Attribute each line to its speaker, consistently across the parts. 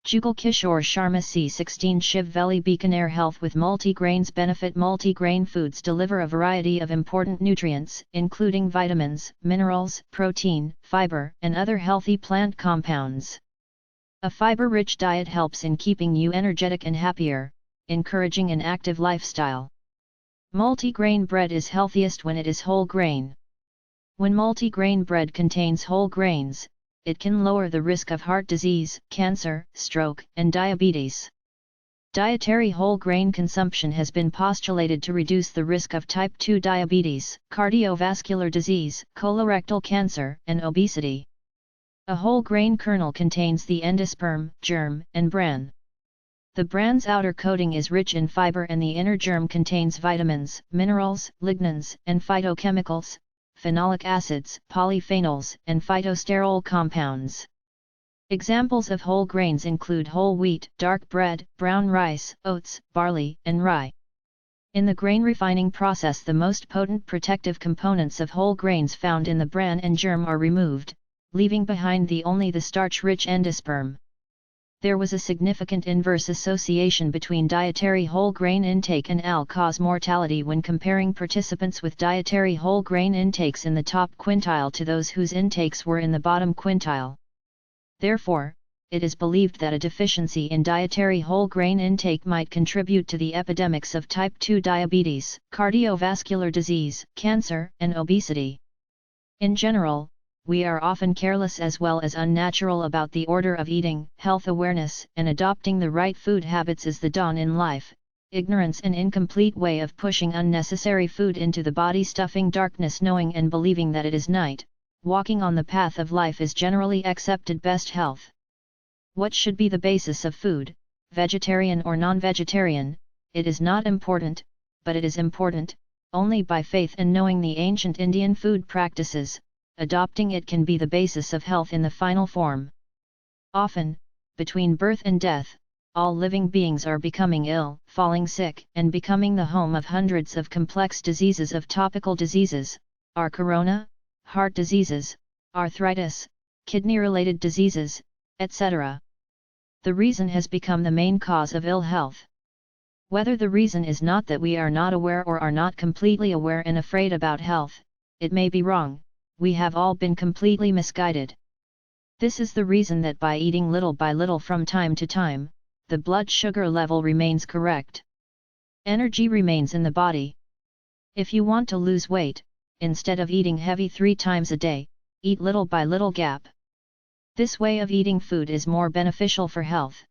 Speaker 1: Jugal Kishore Sharma C16 Shiv Veli Bikaner Health with Multigrains Benifit Multigrain foods deliver a variety of important nutrients, including vitamins, minerals, protein, fiber, and other healthy plant compounds. A fiber-rich diet helps in keeping you energetic and happier, encouraging an active lifestyle. Multigrain bread is healthiest when it is whole grain. When multigrain bread contains whole grains, it can lower the risk of heart disease, cancer, stroke, and diabetes. Dietary whole grain consumption has been postulated to reduce the risk of type 2 diabetes, cardiovascular disease, colorectal cancer, and obesity. A whole grain kernel contains the endosperm, germ, and bran. The bran's outer coating is rich in fiber and the inner germ contains vitamins, minerals, lignans, and phytochemicals, phenolic acids, polyphenols, and phytosterol compounds. Examples of whole grains include whole wheat, dark bread, brown rice, oats, barley, and rye. In the grain refining process, the most potent protective components of whole grains found in the bran and germ are removed, leaving behind only the starch-rich endosperm. There was a significant inverse association between dietary whole grain intake and all-cause mortality when comparing participants with dietary whole grain intakes in the top quintile to those whose intakes were in the bottom quintile. Therefore, it is believed that a deficiency in dietary whole grain intake might contribute to the epidemics of type 2 diabetes, cardiovascular disease, cancer, and obesity. In general, we are often careless as well as unnatural about the order of eating. Health awareness and adopting the right food habits is the dawn in life. Ignorance and incomplete way of pushing unnecessary food into the body, stuffing darkness, knowing and believing that it is night. Walking on the path of life is generally accepted best health. What should be the basis of food, vegetarian or non-vegetarian? It is not important, but it is important. Only by faith and knowing the ancient Indian food practices, adopting it can be the basis of health in the final form. Often, between birth and death, all living beings are becoming ill, falling sick, and becoming the home of hundreds of complex diseases of topical diseases, are corona, heart diseases, arthritis, kidney-related diseases, etc. The reason has become the main cause of ill health. Whether the reason is not that we are not aware or are not completely aware and afraid about health, it may be wrong. We have all been completely misguided. This is the reason that by eating little by little from time to time, the blood sugar level remains correct. Energy remains in the body. If you want to lose weight, instead of eating heavy 3 times a day, eat little by little gap. This way of eating food is more beneficial for health.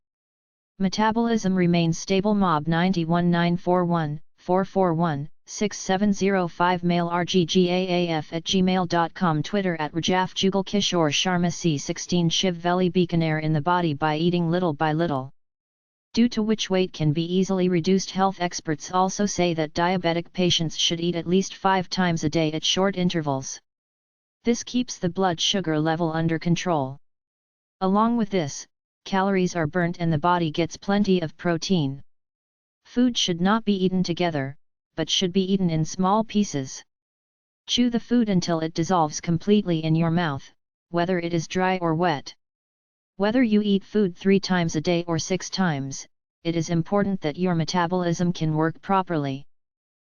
Speaker 1: Metabolism remains stable. Mob 91941 441 6705 Mail rggaaf@gmail.com Twitter @Rajaf Jugal Kishore Sharma C16 Shiv Veli Bikaner in the body by eating little by little. Due to which weight can be easily reduced. Health experts also say that diabetic patients should eat at least 5 times a day at short intervals. This keeps the blood sugar level under control. Along with this, calories are burnt and the body gets plenty of protein. Food should not be eaten together, but should be eaten in small pieces. Chew the food until it dissolves completely in your mouth, whether it is dry or wet. Whether you eat food 3 times a day or 6 times, it is important that your metabolism can work properly.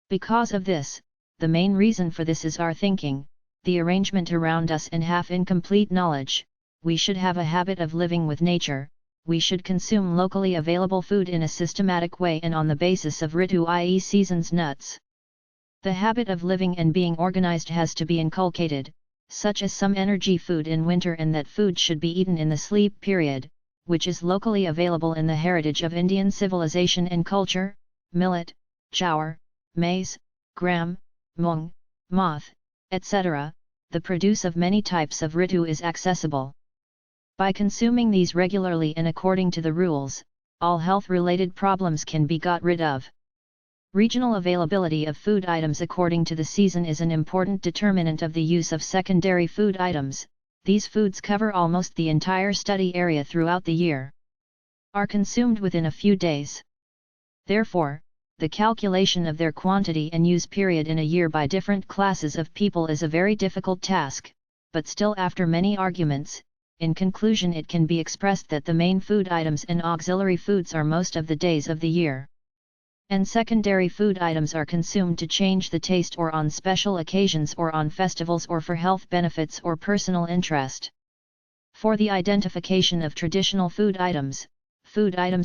Speaker 1: Because of this, the main reason for this is our thinking, the arrangement around us, and half incomplete knowledge. We should have a habit of living with nature. We should consume locally available food in a systematic way and on the basis of Ritu, i.e. seasons, nuts. The habit of living and being organized has to be inculcated, such as some energy food in winter, and that food should be eaten in the sleep period, which is locally available in the heritage of Indian civilization and culture. Millet, jowar, maize, gram, mung, moth, etc. The produce of many types of Ritu is accessible. By consuming these regularly and according to the rules, all health-related problems can be got rid of. Regional availability of food items according to the season is an important determinant of the use of secondary food items. These foods cover almost the entire study area throughout the year. Are consumed within a few days. Therefore, the calculation of their quantity and use period in a year by different classes of people is a very difficult task, but still, after many arguments, In conclusion, it can be expressed that the main food items and auxiliary foods are most of the days of the year. And secondary food items are consumed to change the taste or on special occasions or on festivals or for health benefits or personal interest. For the identification of traditional food items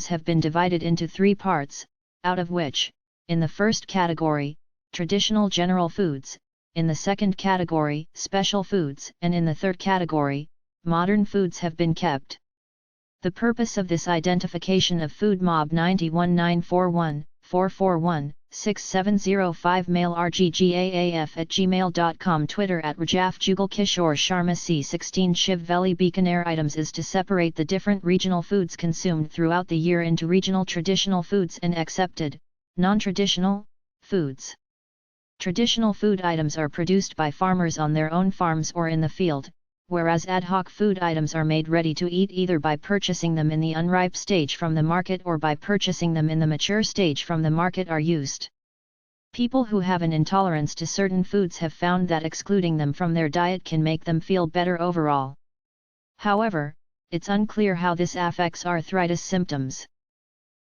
Speaker 1: have been divided into 3 parts, out of which, in the first category, traditional general foods, in the second category, special foods, and in the third category, modern foods have been kept. The purpose of this identification of food Mob 91941 441 6705 mail rggaaf@gmail.com Twitter @Rajaf Jugal Kishore Sharma C16 Shiv Veli Bikaner items is to separate the different regional foods consumed throughout the year into regional traditional foods and accepted, non-traditional, foods. Traditional food items are produced by farmers on their own farms or in the field, whereas ad hoc food items are made ready to eat either by purchasing them in the unripe stage from the market or by purchasing them in the mature stage from the market are used. People who have an intolerance to certain foods have found that excluding them from their diet can make them feel better overall. However, it's unclear how this affects arthritis symptoms.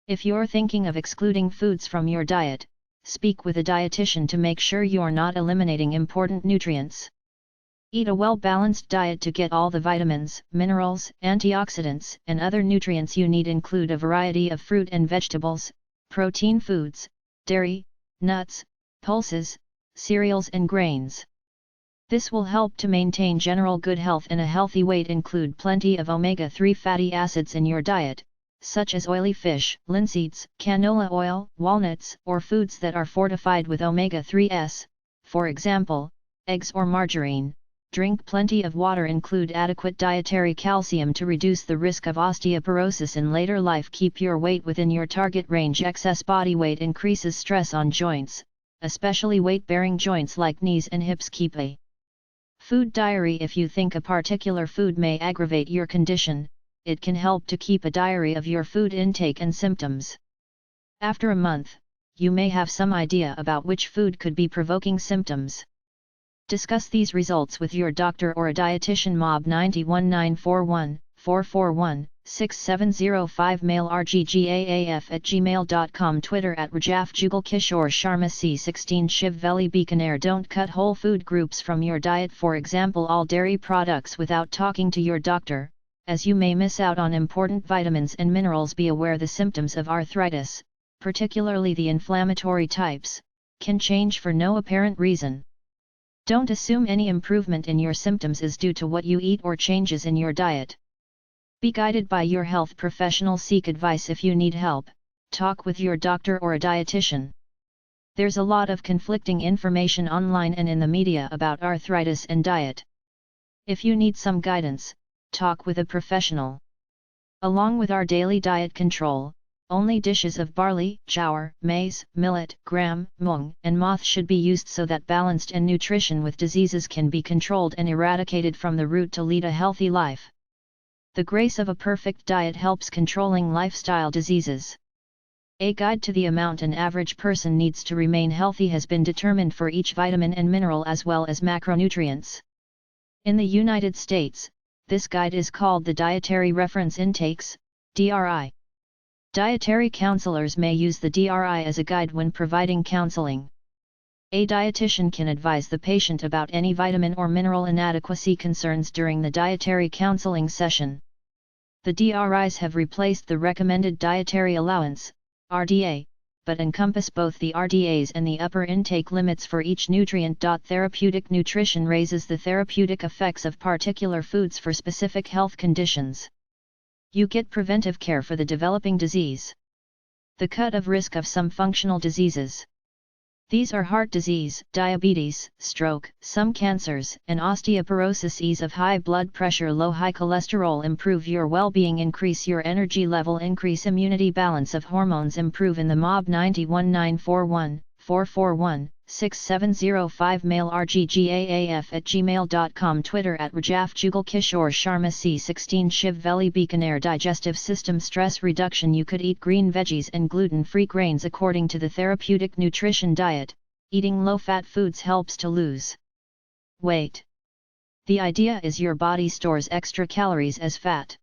Speaker 1: If you're thinking of excluding foods from your diet, speak with a dietitian to make sure you're not eliminating important nutrients. Eat a well-balanced diet to get all the vitamins, minerals, antioxidants, and other nutrients you need. Include a variety of fruit and vegetables, protein foods, dairy, nuts, pulses, cereals and grains. This will help to maintain general good health and a healthy weight. Include plenty of omega-3 fatty acids in your diet, such as oily fish, linseeds, canola oil, walnuts, or foods that are fortified with omega-3s, for example, eggs or margarine. Drink plenty of water. Include adequate dietary calcium to reduce the risk of osteoporosis in later life. Keep your weight within your target range. Excess body weight increases stress on joints, especially weight-bearing joints like knees and hips. Keep a food diary. If you think a particular food may aggravate your condition, it can help to keep a diary of your food intake and symptoms. After a month, you may have some idea about which food could be provoking symptoms. Discuss these results with your doctor or a dietitian. Mob 91941 441 6705 mail rggaaf@gmail.com Twitter @Rajaf Jugal Kishore Sharma C16 Shiv Veli Bikaner. Don't cut whole food groups from your diet, for example all dairy products, without talking to your doctor, as you may miss out on important vitamins and minerals. Be aware the symptoms of arthritis, particularly the inflammatory types, can change for no apparent reason. Don't assume any improvement in your symptoms is due to what you eat or changes in your diet. Be guided by your health professional. Seek advice if you need help. Talk with your doctor or a dietitian. There's a lot of conflicting information online and in the media about arthritis and diet. If you need some guidance, talk with a professional. Along with our daily diet control, only dishes of barley, jowar, maize, millet, gram, mung, and moth should be used so that balanced and nutrition with diseases can be controlled and eradicated from the root to lead a healthy life. The grace of a perfect diet helps controlling lifestyle diseases. A guide to the amount an average person needs to remain healthy has been determined for each vitamin and mineral as well as macronutrients. In the United States, this guide is called the Dietary Reference Intakes, DRI. Dietary counselors may use the DRI as a guide when providing counseling. A dietitian can advise the patient about any vitamin or mineral inadequacy concerns during the dietary counseling session. The DRIs have replaced the Recommended Dietary Allowance, RDA, but encompass both the RDAs and the upper intake limits for each nutrient. Therapeutic nutrition raises the therapeutic effects of particular foods for specific health conditions. You get preventive care for the developing disease. The cut of risk of some functional diseases. These are heart disease, diabetes, stroke, some cancers, and osteoporosis. Ease of high blood pressure, low high cholesterol. Improve your well-being, increase your energy level, increase immunity, balance of hormones. Improve in the Mob 91941 441 6705 mail rggaaf@gmail.com Twitter @Rajaf Jugal Kishore Sharma C16 Shiv Veli Bikaner. Digestive system stress reduction. You could eat green veggies and gluten-free grains according to the therapeutic nutrition diet. Eating low-fat foods helps to lose weight. The idea is your body stores extra calories as fat.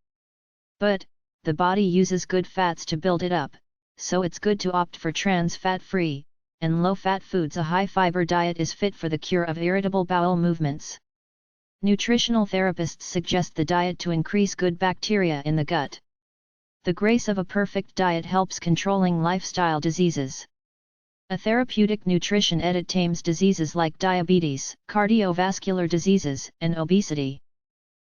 Speaker 1: But, the body uses good fats to build it up, so it's good to opt for trans fat-free, and low-fat foods. A high-fiber diet is fit for the cure of irritable bowel movements. Nutritional therapists suggest the diet to increase good bacteria in the gut. The grace of a perfect diet helps controlling lifestyle diseases. A therapeutic nutrition edit tames diseases like diabetes, cardiovascular diseases, and obesity.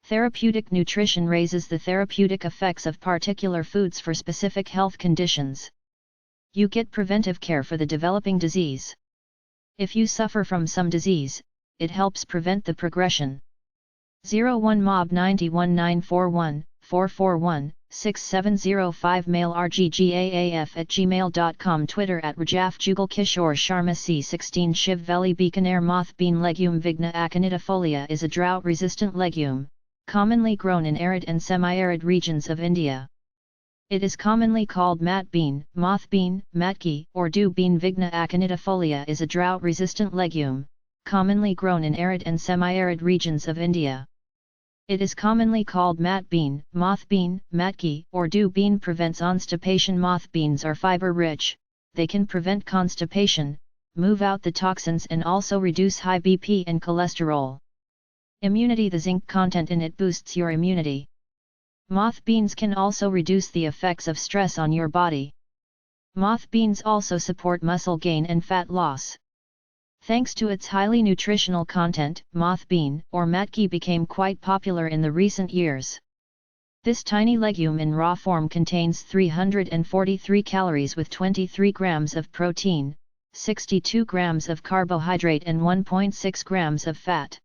Speaker 1: Therapeutic nutrition raises the therapeutic effects of particular foods for specific health conditions. You get preventive care for the developing disease. If you suffer from some disease, it helps prevent the progression. 01 Mob 91941 441 6705 Mail rggaaf@gmail.com Twitter @Rajaf Jugal Kishore Sharma C16 Shiv Veli Bikaner Moth Bean Legume Vigna aconidifolia is a drought-resistant legume, commonly grown in arid and semi-arid regions of India. It is commonly called mat bean, moth bean, matki, or dew bean. Vigna aconidifolia is a drought-resistant legume, commonly grown in arid and semi-arid regions of India. It is commonly called mat bean, moth bean, matki, or dew bean. Prevents constipation. Moth beans are fiber-rich, they can prevent constipation, move out the toxins, and also reduce high BP and cholesterol. Immunity. The zinc content in it boosts your immunity. Moth beans can also reduce the effects of stress on your body. Moth beans also support muscle gain and fat loss. Thanks to its highly nutritional content, moth bean or matki became quite popular in the recent years. This tiny legume in raw form contains 343 calories with 23 grams of protein, 62 grams of carbohydrate and 1.6 grams of fat.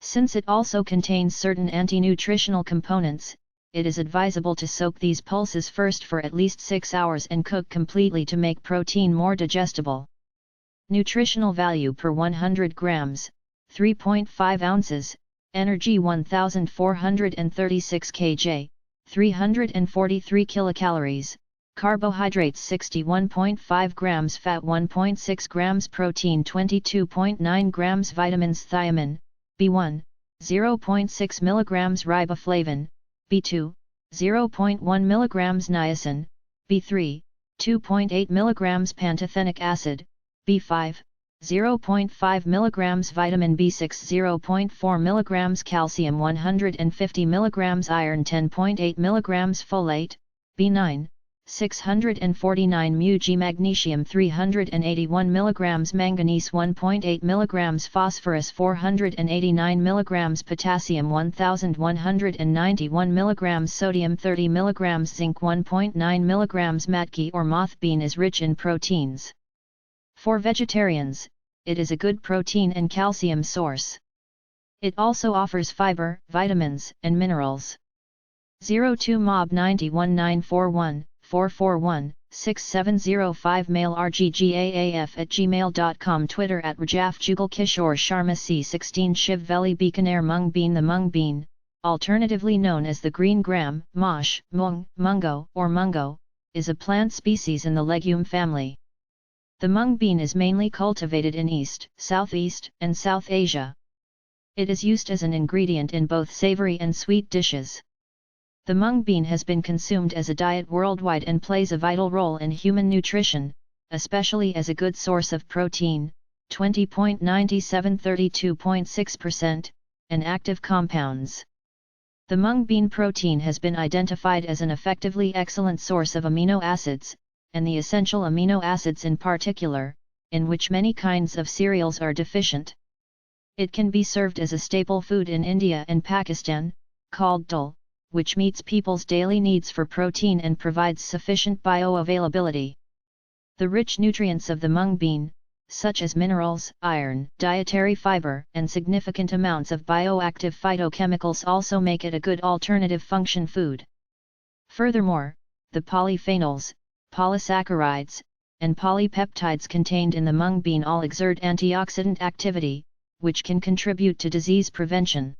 Speaker 1: Since it also contains certain anti-nutritional components, it is advisable to soak these pulses first for at least 6 hours and cook completely to make protein more digestible. Nutritional value per 100 grams, 3.5 ounces, energy 1436 kJ, 343 kilocalories, carbohydrates 61.5 grams, fat 1.6 grams, protein 22.9 grams, vitamins thiamine, B1, 0.6 mg, riboflavin, B2, 0.1 mg, niacin, B3, 2.8 mg, pantothenic acid, B5, 0.5 mg, vitamin B6, 0.4 mg, calcium 150 mg, iron 10.8 mg, folate, B9, 649 μg, magnesium 381 mg, manganese 1.8 mg, phosphorus 489 mg, potassium 1191 mg, sodium 30 mg, zinc 1.9 mg. Matki or moth bean is rich in proteins. For vegetarians, it is a good protein and calcium source. It also offers fiber, vitamins, and minerals. 02 Mob 91941 441 6705 Mail rggaaf@gmail.com Twitter @Rajaf Jugal Kishore Sharma C16 Shiv Veli Bikaner Mung Bean. The mung bean, alternatively known as the green gram, mosh, mung, mungo, or mungo, is a plant species in the legume family. The mung bean is mainly cultivated in East, Southeast, and South Asia. It is used as an ingredient in both savory and sweet dishes. The mung bean has been consumed as a diet worldwide and plays a vital role in human nutrition, especially as a good source of protein, 20.97–32.6%, and active compounds. The mung bean protein has been identified as an effectively excellent source of amino acids, and the essential amino acids in particular, in which many kinds of cereals are deficient. It can be served as a staple food in India and Pakistan, called dal, which meets people's daily needs for protein and provides sufficient bioavailability. The rich nutrients of the mung bean, such as minerals, iron, dietary fiber, and significant amounts of bioactive phytochemicals also make it a good alternative function food. Furthermore, the polyphenols, polysaccharides, and polypeptides contained in the mung bean all exert antioxidant activity, which can contribute to disease prevention.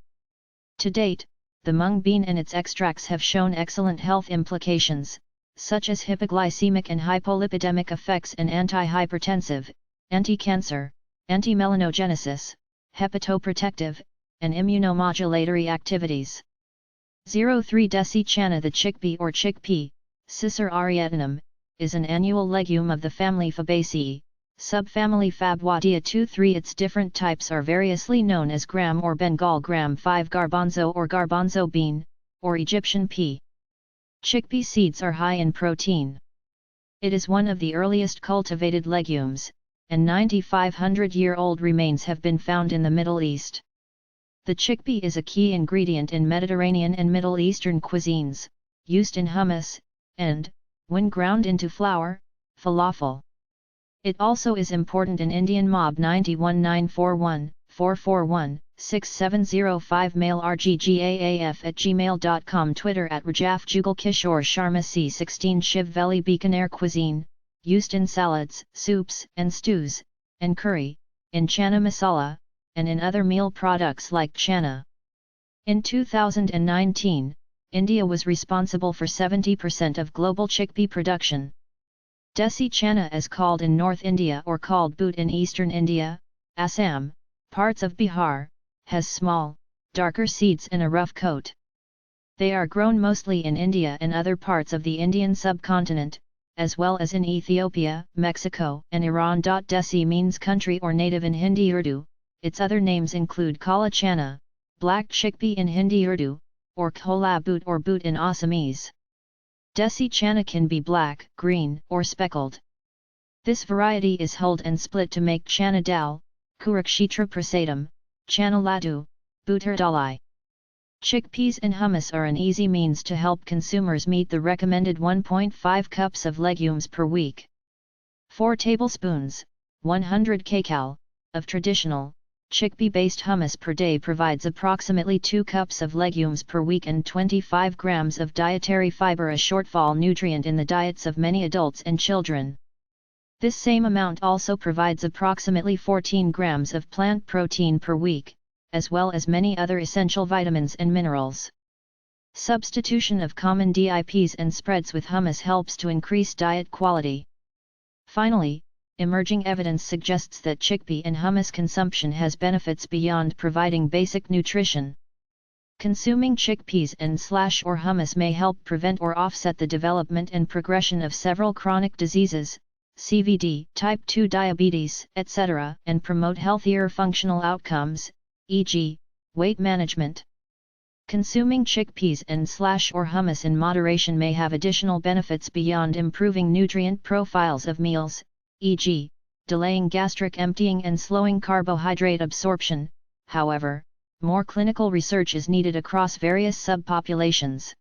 Speaker 1: To date, the mung bean and its extracts have shown excellent health implications, such as hypoglycemic and hypolipidemic effects and anti-hypertensive, anti-cancer, anti-melanogenesis, hepatoprotective, and immunomodulatory activities. 03 Desicana. The chickpea or chickpea, Cicer arietinum, is an annual legume of the family Fabaceae, subfamily Fabaceae 23. Its different types are variously known as gram or Bengal gram 5 garbanzo or garbanzo bean, or Egyptian pea. Chickpea seeds are high in protein. It is one of the earliest cultivated legumes, and 9,500-year-old remains have been found in the Middle East. The chickpea is a key ingredient in Mediterranean and Middle Eastern cuisines, used in hummus, and, when ground into flour, falafel. It also is important in Indian Mob 91941441 6705 mail rggaaf@gmail.com Twitter @Rajaf Jugal Kishore Sharma C16 Shiv Veli Bikaner cuisine, used in salads, soups and stews, and curry, in chana masala, and in other meal products like chana. In 2019, India was responsible for 70% of global chickpea production. Desi chana is called in North India or called boot in Eastern India, Assam, parts of Bihar, has small, darker seeds and a rough coat. They are grown mostly in India and other parts of the Indian subcontinent, as well as in Ethiopia, Mexico and Iran. Desi means country or native in Hindi Urdu. Its other names include Kala chana, black chickpea in Hindi Urdu, or Kola boot or boot in Assamese. Desi chana can be black, green, or speckled. This variety is hulled and split to make chana dal, Kurakshitra prasadam, chana laddu, butter dalai. Chickpeas and hummus are an easy means to help consumers meet the recommended 1.5 cups of legumes per week. 4 tablespoons, 100 kcal, of traditional, chickpea-based hummus per day provides approximately 2 cups of legumes per week and 25 grams of dietary fiber, a shortfall nutrient in the diets of many adults and children. This same amount also provides approximately 14 grams of plant protein per week, as well as many other essential vitamins and minerals. Substitution of common dips and spreads with hummus helps to increase diet quality. Finally, emerging evidence suggests that chickpea and hummus consumption has benefits beyond providing basic nutrition. Consuming chickpeas and/or hummus may help prevent or offset the development and progression of several chronic diseases, CVD, type 2 diabetes, etc., and promote healthier functional outcomes, e.g., weight management. Consuming chickpeas and/or hummus in moderation may have additional benefits beyond improving nutrient profiles of meals, e.g., delaying gastric emptying and slowing carbohydrate absorption. However, more clinical research is needed across various subpopulations.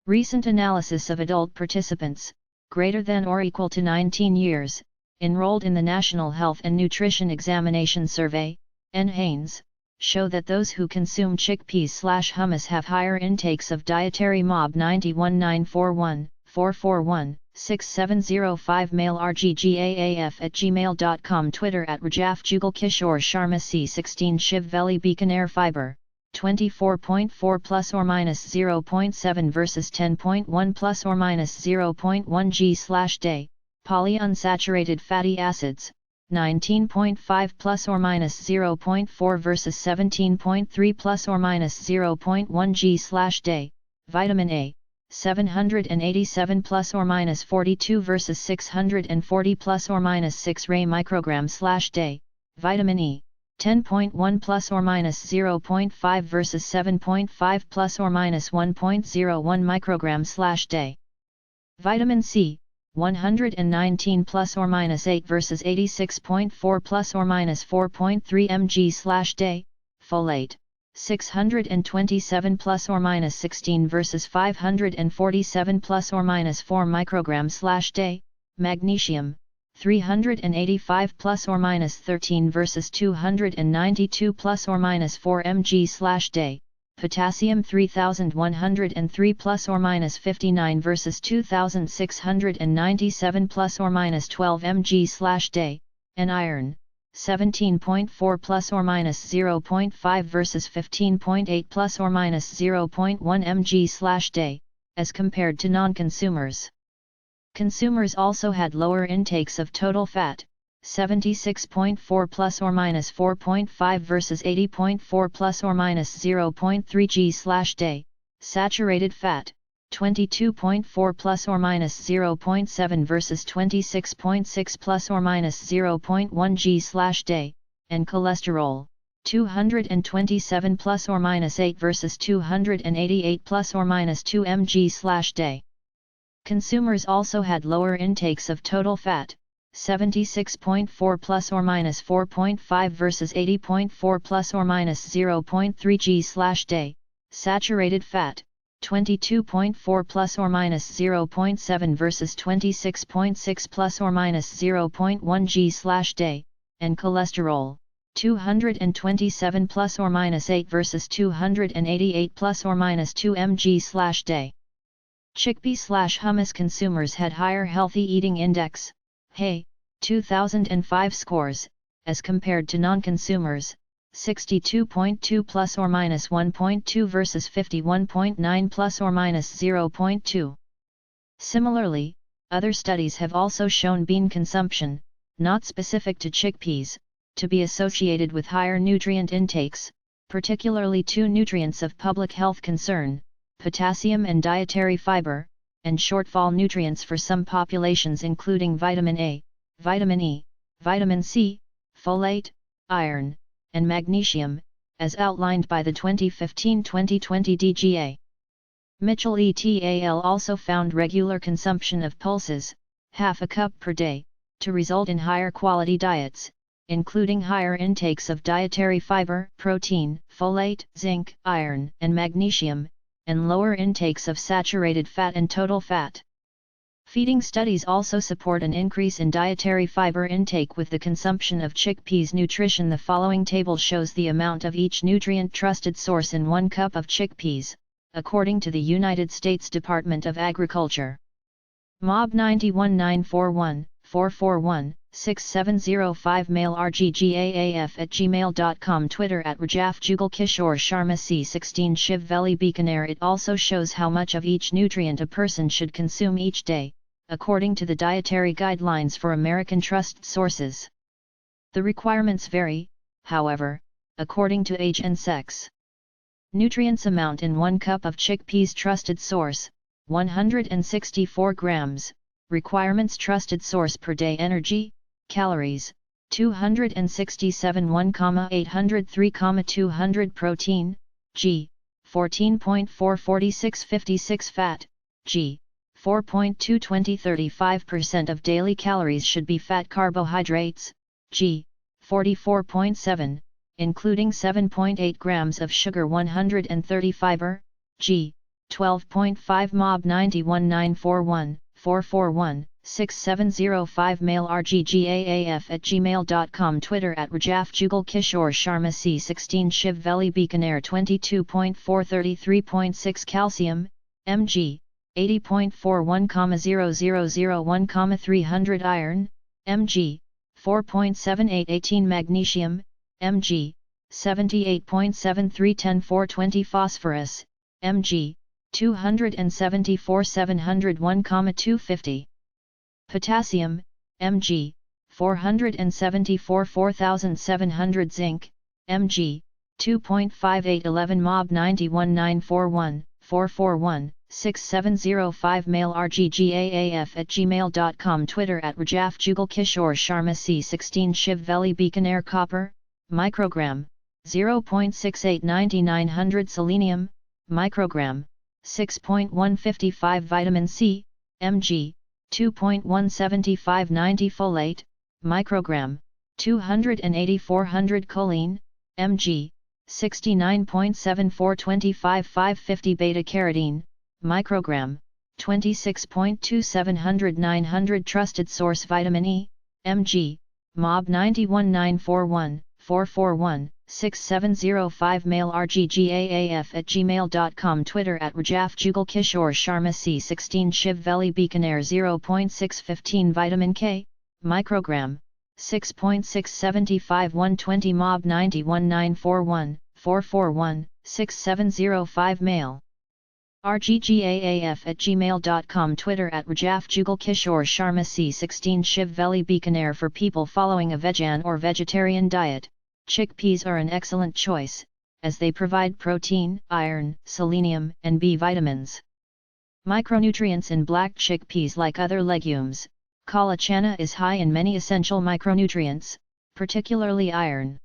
Speaker 1: Recent analysis of adult participants, greater than or equal to 19 years, enrolled in the National Health and Nutrition Examination Survey, NHANES, show that those who consume chickpeas/hummus have higher intakes of dietary Mob 91941441 6705 mail rggaaf@gmail.com Twitter @Rajaf Jugal Kishore Sharma C16 Shiv Veli Bikaner fiber, 24.4 plus or minus 0.7 versus 10.1 plus or minus 0.1 g/day, polyunsaturated fatty acids, 19.5 plus or minus 0.4 versus 17.3 plus or minus 0.1 g/day, vitamin A, 787 plus or minus 42 versus 640 plus or minus 6 Ray microgram/day, vitamin E, 10.1 plus or minus 0.5 versus 7.5 plus or minus 1.01 microgram/day, vitamin C, 119 plus or minus 8 versus 86.4 plus or minus 4.3 mg/day, folate, 627 plus or minus 16 versus 547 plus or minus 4 microgram/day, magnesium, 385 plus or minus 13 versus 292 plus or minus 4 mg/day, potassium 3103 plus or minus 59 versus 2697 plus or minus 12 mg/day, and iron, 17.4 plus or minus 0.5 versus 15.8 plus or minus 0.1 mg/day, as compared to non-consumers. Consumers also had lower intakes of total fat, 76.4 plus or minus 4.5 versus 80.4 plus or minus 0.3 g/day. Saturated fat, 22.4 plus or minus 0.7 versus 26.6 plus or minus 0.1 g/day, and cholesterol, 227 plus or minus 8 versus 288 plus or minus 2 mg/day. Consumers also had lower intakes of total fat, 76.4 plus or minus 4.5 versus 80.4 plus or minus 0.3 g/day, saturated fat, 22.4 plus or minus 0.7 versus 26.6 plus or minus 0.1 g/day, and cholesterol, 227 plus or minus 8 versus 288 plus or minus 2 mg/day. Chickpea/hummus consumers had higher healthy eating index, HEI, 2005 scores, as compared to non-consumers, 62.2 plus or minus 1.2 versus 51.9 plus or minus 0.2. Similarly, other studies have also shown bean consumption, not specific to chickpeas, to be associated with higher nutrient intakes, particularly two nutrients of public health concern, potassium and dietary fiber, and shortfall nutrients for some populations including vitamin A, vitamin E, vitamin C, folate, iron, and magnesium, as outlined by the 2015-2020 DGA. Mitchell et al. Also found regular consumption of pulses, half a cup per day, to result in higher quality diets, including higher intakes of dietary fiber, protein, folate, zinc, iron, and magnesium, and lower intakes of saturated fat and total fat. Feeding studies also support an increase in dietary fiber intake with the consumption of chickpeas nutrition. The following table shows the amount of each nutrient trusted source in 1 cup of chickpeas, according to the United States Department of Agriculture. MOB 91941, 441, 6705 mail rggaaf@gmail.com Twitter @Rajaf Jugal Kishore Sharma C16 Shiv Veli Bikaner. It also shows how much of each nutrient a person should consume each day, according to the dietary guidelines for American trust sources. The requirements vary, however, according to age and sex. Nutrients amount in 1 cup of chickpeas trusted source, 164 grams, requirements trusted source per day energy, calories, 267 1,803, 200 protein, g, 14.44656 fat, g, 4.220 35% of daily calories should be fat carbohydrates, g, 44.7, including 7.8 grams of sugar 130 fiber, g, 12.5 MOB 91941, 441, 6705 mail rggaaf@gmail.com Twitter @Rajaf Jugal Kishore Sharma C16 Shiv Veli Bikaner 22.433.6 calcium, mg, 80.41,0001, 300 iron, mg, 4.7818 magnesium, mg, 78.73 10,420 phosphorus, mg, 274 701, 250. Potassium, mg, 474 4700 zinc, mg, 2.5811 MOB 91941, 441, 6705 mail rggaaf@gmail.com Twitter @Rajaf Jugal Kishore Sharma C16 Shiv Veli Bikaner Copper, microgram, 0.68 9900 Selenium, microgram, 6.155 Vitamin C, mg, 2.175 90 Folate, microgram, 280 400 Choline, mg, 69.74 25 550 Beta-carotene, microgram, 26.2700 900 Trusted source Vitamin E, mg, MOB 91941, 441, 6705 mail rggaaf@gmail.com Twitter @Rajaf Jugal Kishore Sharma C16 Shiv Veli Bikaner 0.615 Vitamin K, microgram, 6.675 120 MOB 91941, 441, 6705 mail. rggaaf@gmail.com, Twitter @Rajaf Jugal Kishore Sharma C16 Shiv Veli Bikaner. For people following a vegan or vegetarian diet, chickpeas are an excellent choice, as they provide protein, iron, selenium, and B vitamins. Micronutrients in black chickpeas. Like other legumes, kala chana is high in many essential micronutrients, particularly iron.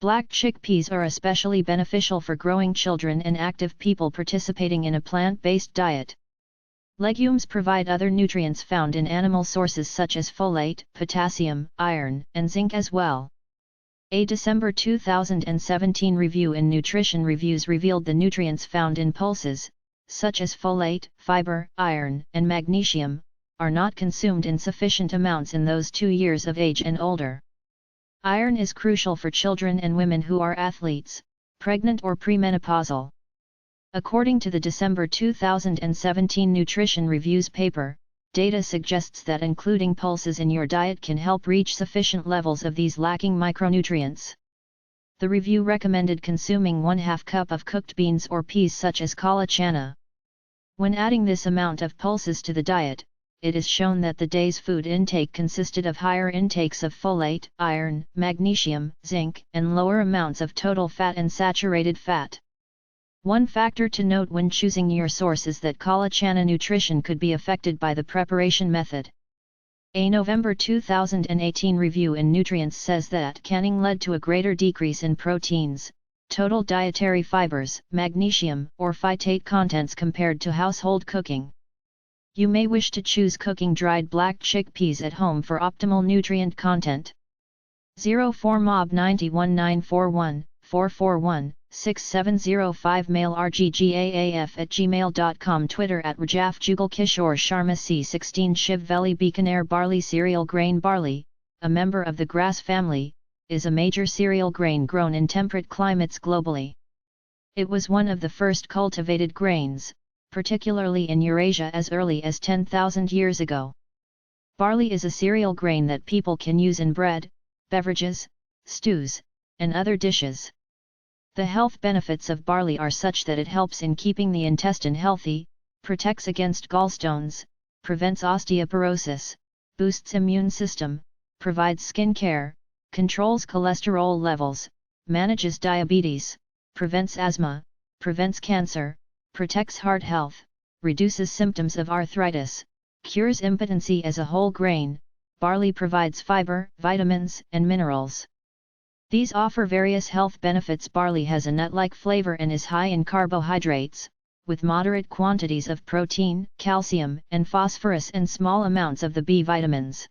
Speaker 1: Black chickpeas are especially beneficial for growing children and active people participating in a plant-based diet. Legumes provide other nutrients found in animal sources such as folate, potassium, iron, and zinc as well. A December 2017 review in Nutrition Reviews revealed the nutrients found in pulses, such as folate, fiber, iron, and magnesium, are not consumed in sufficient amounts in those 2 years of age and older. Iron is crucial for children and women who are athletes, pregnant or premenopausal. According to the December 2017 Nutrition Reviews paper, data suggests that including pulses in your diet can help reach sufficient levels of these lacking micronutrients. The review recommended consuming 1/2 cup of cooked beans or peas such as kala chana. When adding this amount of pulses to the diet, it is shown that the day's food intake consisted of higher intakes of folate, iron, magnesium, zinc, and lower amounts of total fat and saturated fat. One factor to note when choosing your source is that kala chana nutrition could be affected by the preparation method. A November 2018 review in Nutrients says that canning led to a greater decrease in proteins, total dietary fibers, magnesium, or phytate contents compared to household cooking. You may wish to choose cooking dried black chickpeas at home for optimal nutrient content. 04 Mob 91941441 441 6705 Mail rggaaf@gmail.com, Twitter @Rajaf Jugal Kishore Sharma C16 Shiv Veli Bikaner. Barley cereal grain. Barley, a member of the grass family, is a major cereal grain grown in temperate climates globally. It was one of the first cultivated grains, particularly in Eurasia as early as 10,000 years ago. Barley is a cereal grain that people can use in bread, beverages, stews, and other dishes. The health benefits of barley are such that it helps in keeping the intestine healthy, protects against gallstones, prevents osteoporosis, boosts immune system, provides skin care, controls cholesterol levels, manages diabetes, prevents asthma, prevents cancer, protects heart health, reduces symptoms of arthritis, cures impotency. As a whole grain, barley provides fiber, vitamins, and minerals. These offer various health benefits. Barley has a nut-like flavor and is high in carbohydrates, with moderate quantities of protein, calcium, and phosphorus and small amounts of the B vitamins.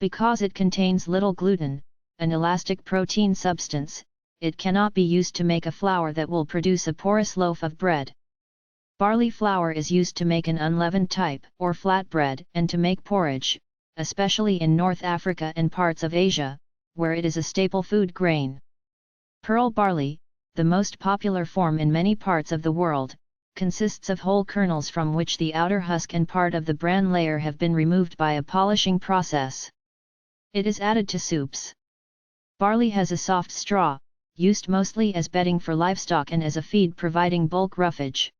Speaker 1: Because it contains little gluten, an elastic protein substance, it cannot be used to make a flour that will produce a porous loaf of bread. Barley flour is used to make an unleavened type or flatbread and to make porridge, especially in North Africa and parts of Asia, where it is a staple food grain. Pearl barley, the most popular form in many parts of the world, consists of whole kernels from which the outer husk and part of the bran layer have been removed by a polishing process. It is added to soups. Barley has a soft straw, used mostly as bedding for livestock and as a feed, providing bulk roughage.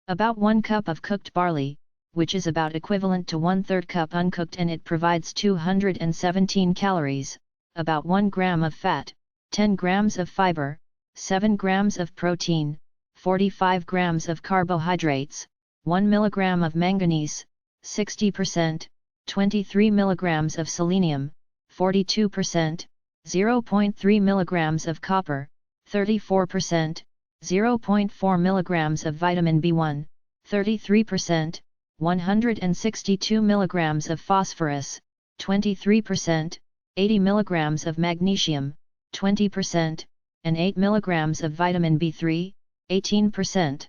Speaker 1: About 1 cup of cooked barley, which is about equivalent to 1/3 cup uncooked, and it provides 217 calories, about 1 gram of fat, 10 grams of fiber, 7 grams of protein, 45 grams of carbohydrates, 1 milligram of manganese, 60%, 23 milligrams of selenium, 42%, 0.3 milligrams of copper, 34%, 0.4 milligrams of vitamin B1, 33%, 162 milligrams of phosphorus, 23%, 80 milligrams of magnesium, 20%, and 8 milligrams of vitamin B3, 18%.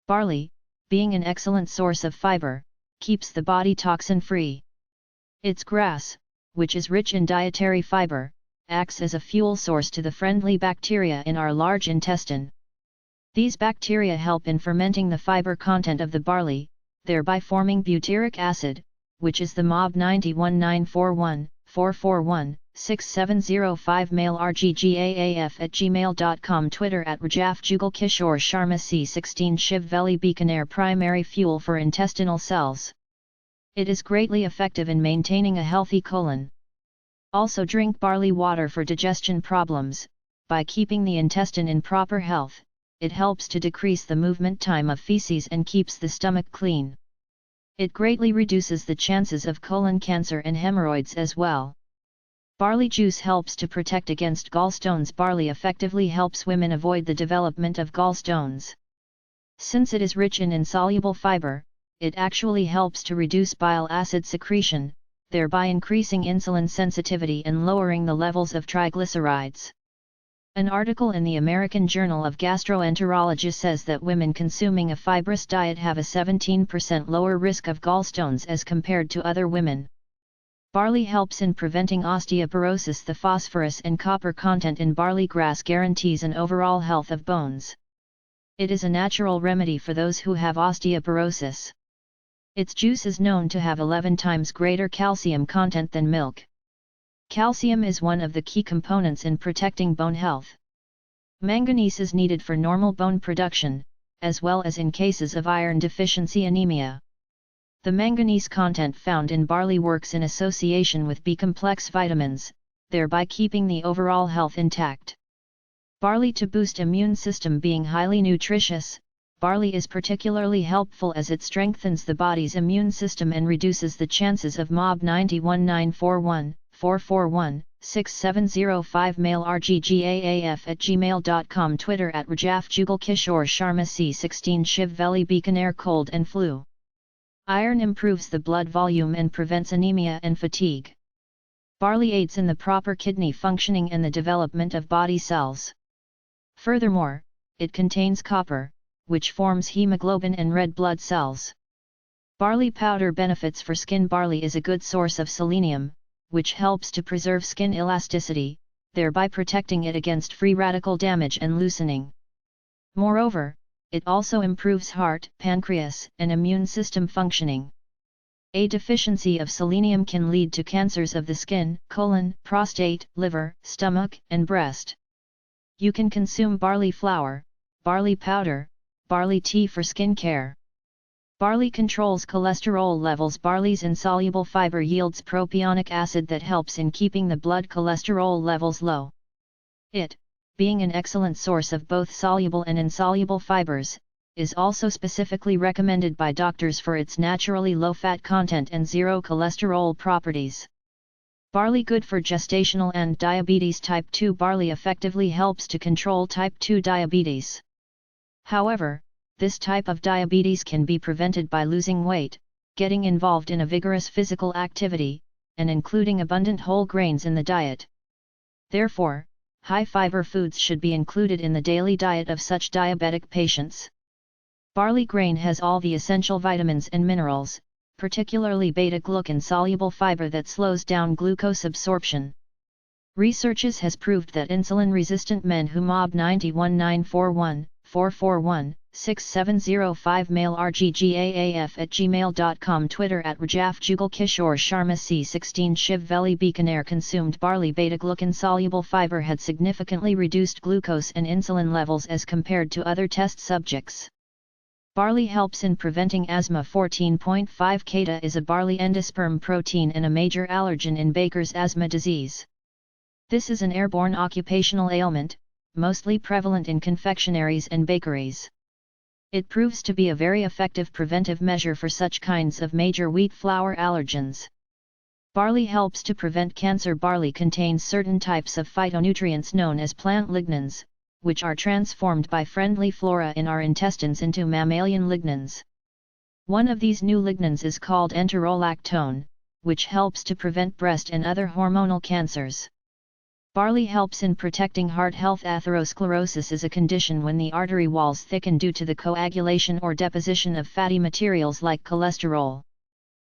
Speaker 1: Barley, being an excellent source of fiber, keeps the body toxin-free. Its grass, which is rich in dietary fiber, acts as a fuel source to the friendly bacteria in our large intestine. These bacteria help in fermenting the fiber content of the barley, thereby forming butyric acid, which is the MOB 91941441 6705 mail rggaaf@gmail.com Twitter @Rajaf Jugal Kishore Sharma C16 Shiv Veli Bikaner Primary fuel for intestinal cells. It is greatly effective in maintaining a healthy colon. Also drink barley water for digestion problems. By keeping the intestine in proper health, it helps to decrease the movement time of feces and keeps the stomach clean. It greatly reduces the chances of colon cancer and hemorrhoids as well. Barley juice helps to protect against gallstones. Barley effectively helps women avoid the development of gallstones. Since it is rich in insoluble fiber, it actually helps to reduce bile acid secretion, thereby increasing insulin sensitivity and lowering the levels of triglycerides. An article in the American Journal of Gastroenterology says that women consuming a fibrous diet have a 17% lower risk of gallstones as compared to other women. Barley helps in preventing osteoporosis. The phosphorus and copper content in barley grass guarantees an overall health of bones. It is a natural remedy for those who have osteoporosis. Its juice is known to have 11 times greater calcium content than milk. Calcium is one of the key components in protecting bone health. Manganese is needed for normal bone production, as well as in cases of iron deficiency anemia. The manganese content found in barley works in association with B-complex vitamins, thereby keeping the overall health intact. Barley to boost immune system. Being highly nutritious, barley is particularly helpful as it strengthens the body's immune system and reduces the chances of MOB 91941, 441, 6705 mail rggaaf@gmail.com Twitter @Rajaf Jugal Kishore Sharma C16 Shiv Veli Bikaner Cold and flu. Iron improves the blood volume and prevents anemia and fatigue. Barley aids in the proper kidney functioning and the development of body cells. Furthermore, it contains copper, which forms hemoglobin and red blood cells. Barley powder benefits for skin. Barley is a good source of selenium, which helps to preserve skin elasticity, thereby protecting it against free radical damage and loosening. Moreover, it also improves heart, pancreas, and immune system functioning. A deficiency of selenium can lead to cancers of the skin, colon, prostate, liver, stomach, and breast. You can consume barley flour, barley powder, barley tea for skin care. Barley controls cholesterol levels. Barley's insoluble fiber yields propionic acid that helps in keeping the blood cholesterol levels low. It, being an excellent source of both soluble and insoluble fibers, is also specifically recommended by doctors for its naturally low fat content and zero cholesterol properties. Barley good for gestational and diabetes type 2. Barley effectively helps to control type 2 diabetes. However, this type of diabetes can be prevented by losing weight, getting involved in a vigorous physical activity, and including abundant whole grains in the diet. Therefore, high-fiber foods should be included in the daily diet of such diabetic patients. Barley grain has all the essential vitamins and minerals, particularly beta-glucan-soluble fiber that slows down glucose absorption. Researches has proved that insulin-resistant men who MOB 91941, 441, 6705 mail rggaaf@gmail.com Twitter @Rajaf Jugal Kishore Sharma C16 Shiv Veli Bikaner consumed barley beta-glucan soluble fiber had significantly reduced glucose and insulin levels as compared to other test subjects. Barley helps in preventing asthma. 14.5 Kata is a barley endosperm protein and a major allergen in Baker's asthma disease. This is an airborne occupational ailment, mostly prevalent in confectionaries and bakeries. It proves to be a very effective preventive measure for such kinds of major wheat flour allergens. Barley helps to prevent cancer. Barley contains certain types of phytonutrients known as plant lignans, which are transformed by friendly flora in our intestines into mammalian lignans. One of these new lignans is called enterolactone, which helps to prevent breast and other hormonal cancers. Barley helps in protecting heart health. Atherosclerosis is a condition when the artery walls thicken due to the coagulation or deposition of fatty materials like cholesterol.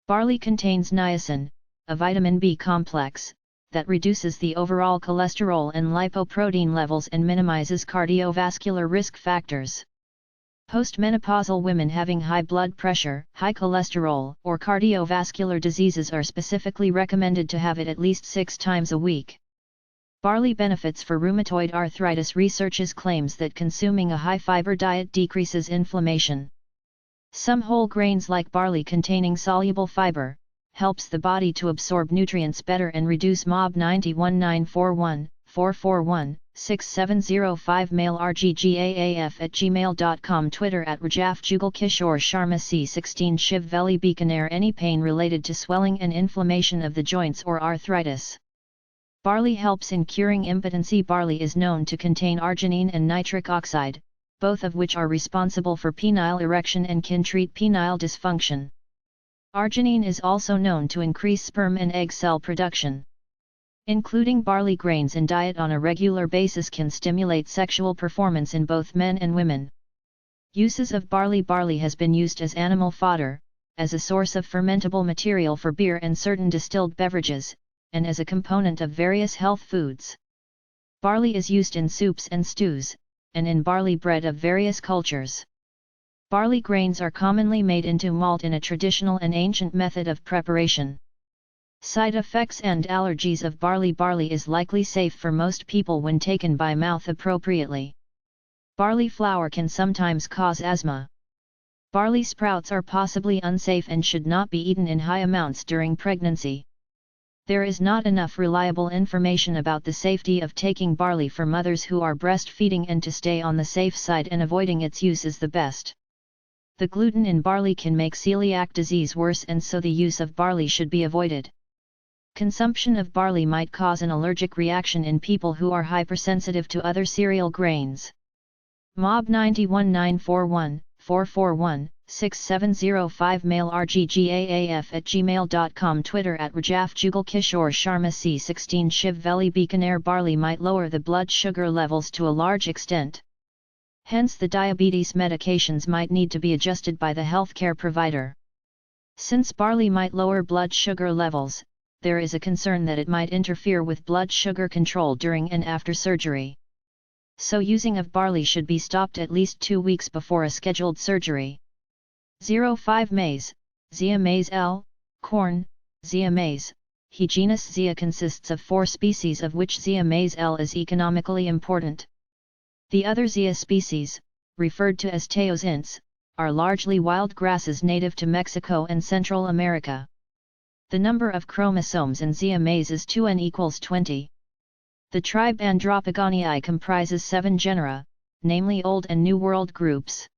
Speaker 1: Barley contains niacin, a vitamin B complex, that reduces the overall cholesterol and lipoprotein levels and minimizes cardiovascular risk factors. Postmenopausal women having high blood pressure, high cholesterol, or cardiovascular diseases are specifically recommended to have it at least 6 times a week. Barley benefits for rheumatoid arthritis. Researches claims that consuming a high-fiber diet decreases inflammation. Some whole grains like barley containing soluble fiber, helps the body to absorb nutrients better and reduce MOB 91941 441 6705 mail rggaaf@gmail.com Twitter @Rajaf Jugal Kishore Sharma C16 Shiv Veli Bikaner. Any pain related to swelling and inflammation of the joints or arthritis. Barley helps in curing impotency. Barley is known to contain arginine and nitric oxide, both of which are responsible for penile erection and can treat penile dysfunction. Arginine is also known to increase sperm and egg cell production. Including barley grains in diet on a regular basis can stimulate sexual performance in both men and women. Uses of barley. Barley has been used as animal fodder, as a source of fermentable material for beer and certain distilled beverages, and as a component of various health foods. Barley is used in soups and stews, and in barley bread of various cultures. Barley grains are commonly made into malt in a traditional and ancient method of preparation. Side effects and allergies of barley. Barley is likely safe for most people when taken by mouth appropriately. Barley flour can sometimes cause asthma. Barley sprouts are possibly unsafe and should not be eaten in high amounts during pregnancy. There is not enough reliable information about the safety of taking barley for mothers who are breastfeeding, and to stay on the safe side and avoiding its use is the best. The gluten in barley can make celiac disease worse, and so the use of barley should be avoided. Consumption of barley might cause an allergic reaction in people who are hypersensitive to other cereal grains. MOB 91941 441 6705 mail rggaaf@gmail.com Twitter @Rajaf Jugal Kishore Sharma C16 Shiv Veli Bikaner. Barley might lower the blood sugar levels to a large extent. Hence the diabetes medications might need to be adjusted by the healthcare provider. Since barley might lower blood sugar levels, there is a concern that it might interfere with blood sugar control during and after surgery. So using of barley should be stopped at least 2 weeks before a scheduled surgery. 05 Maize, Zea maize L, corn, Zea maize. He genus Zea consists of 4 species, of which Zea maize L is economically important. The other Zea species, referred to as teosinte, are largely wild grasses native to Mexico and Central America. The number of chromosomes in Zea maize is 2n equals 20. The tribe Andropogonii comprises 7 genera, namely Old and New World groups.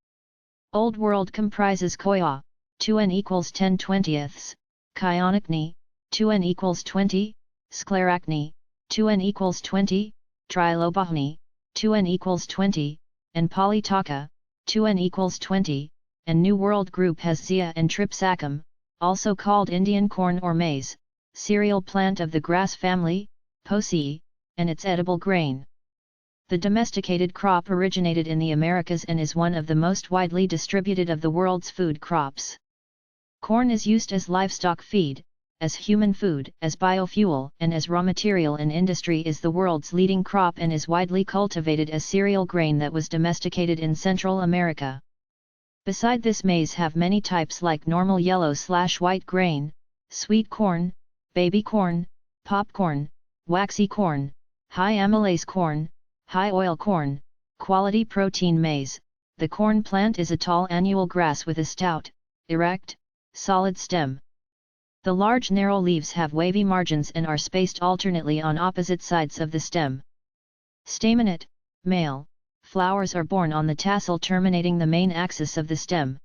Speaker 1: Old World comprises Koya, 2n equals 10/20, Kyonachni, 2n equals 20, Scleracni, 2n equals 20, Trilobahni, 2n equals 20, and Polytaka, 2n equals 20, and New World group has Zea and Tripsacum, also called Indian corn or maize, cereal plant of the grass family, Poaceae, and its edible grain. The domesticated crop originated in the Americas and is one of the most widely distributed of the world's food crops. Corn is used as livestock feed, as human food, as biofuel, and as raw material in industry. Is the world's leading crop and is widely cultivated as cereal grain that was domesticated in Central America. Beside this, maize have many types like normal yellow/white grain, sweet corn, baby corn, popcorn, waxy corn, high amylase corn, high oil corn, quality protein maize. The corn plant is a tall annual grass with a stout, erect, solid stem. The large narrow leaves have wavy margins and are spaced alternately on opposite sides of the stem. Staminate, male, flowers are borne on the tassel terminating the main axis of the stem.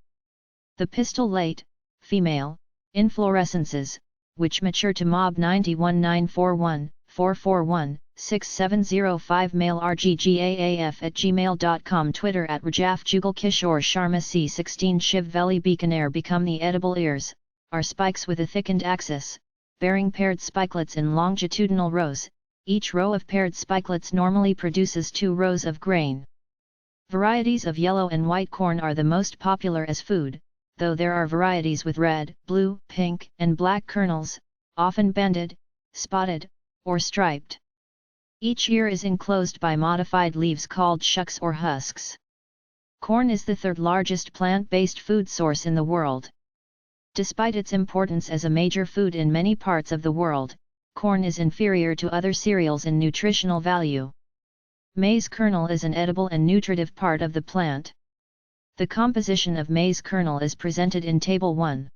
Speaker 1: The pistil late, female, inflorescences, which mature to MOB 91941 441 6705 mail rggaaf@gmail.com Twitter @Rajaf Jugal Kishore Sharma C16 Shiv Veli Bikaner. Become the edible ears, are spikes with a thickened axis, bearing paired spikelets in longitudinal rows. Each row of paired spikelets normally produces 2 rows of grain. Varieties of yellow and white corn are the most popular as food, though there are varieties with red, blue, pink, and black kernels, often banded, spotted, or striped. Each ear is enclosed by modified leaves called shucks or husks. Corn is the third largest plant-based food source in the world. Despite its importance as a major food in many parts of the world, corn is inferior to other cereals in nutritional value. Maize kernel is an edible and nutritive part of the plant. The composition of maize kernel is presented in Table 1.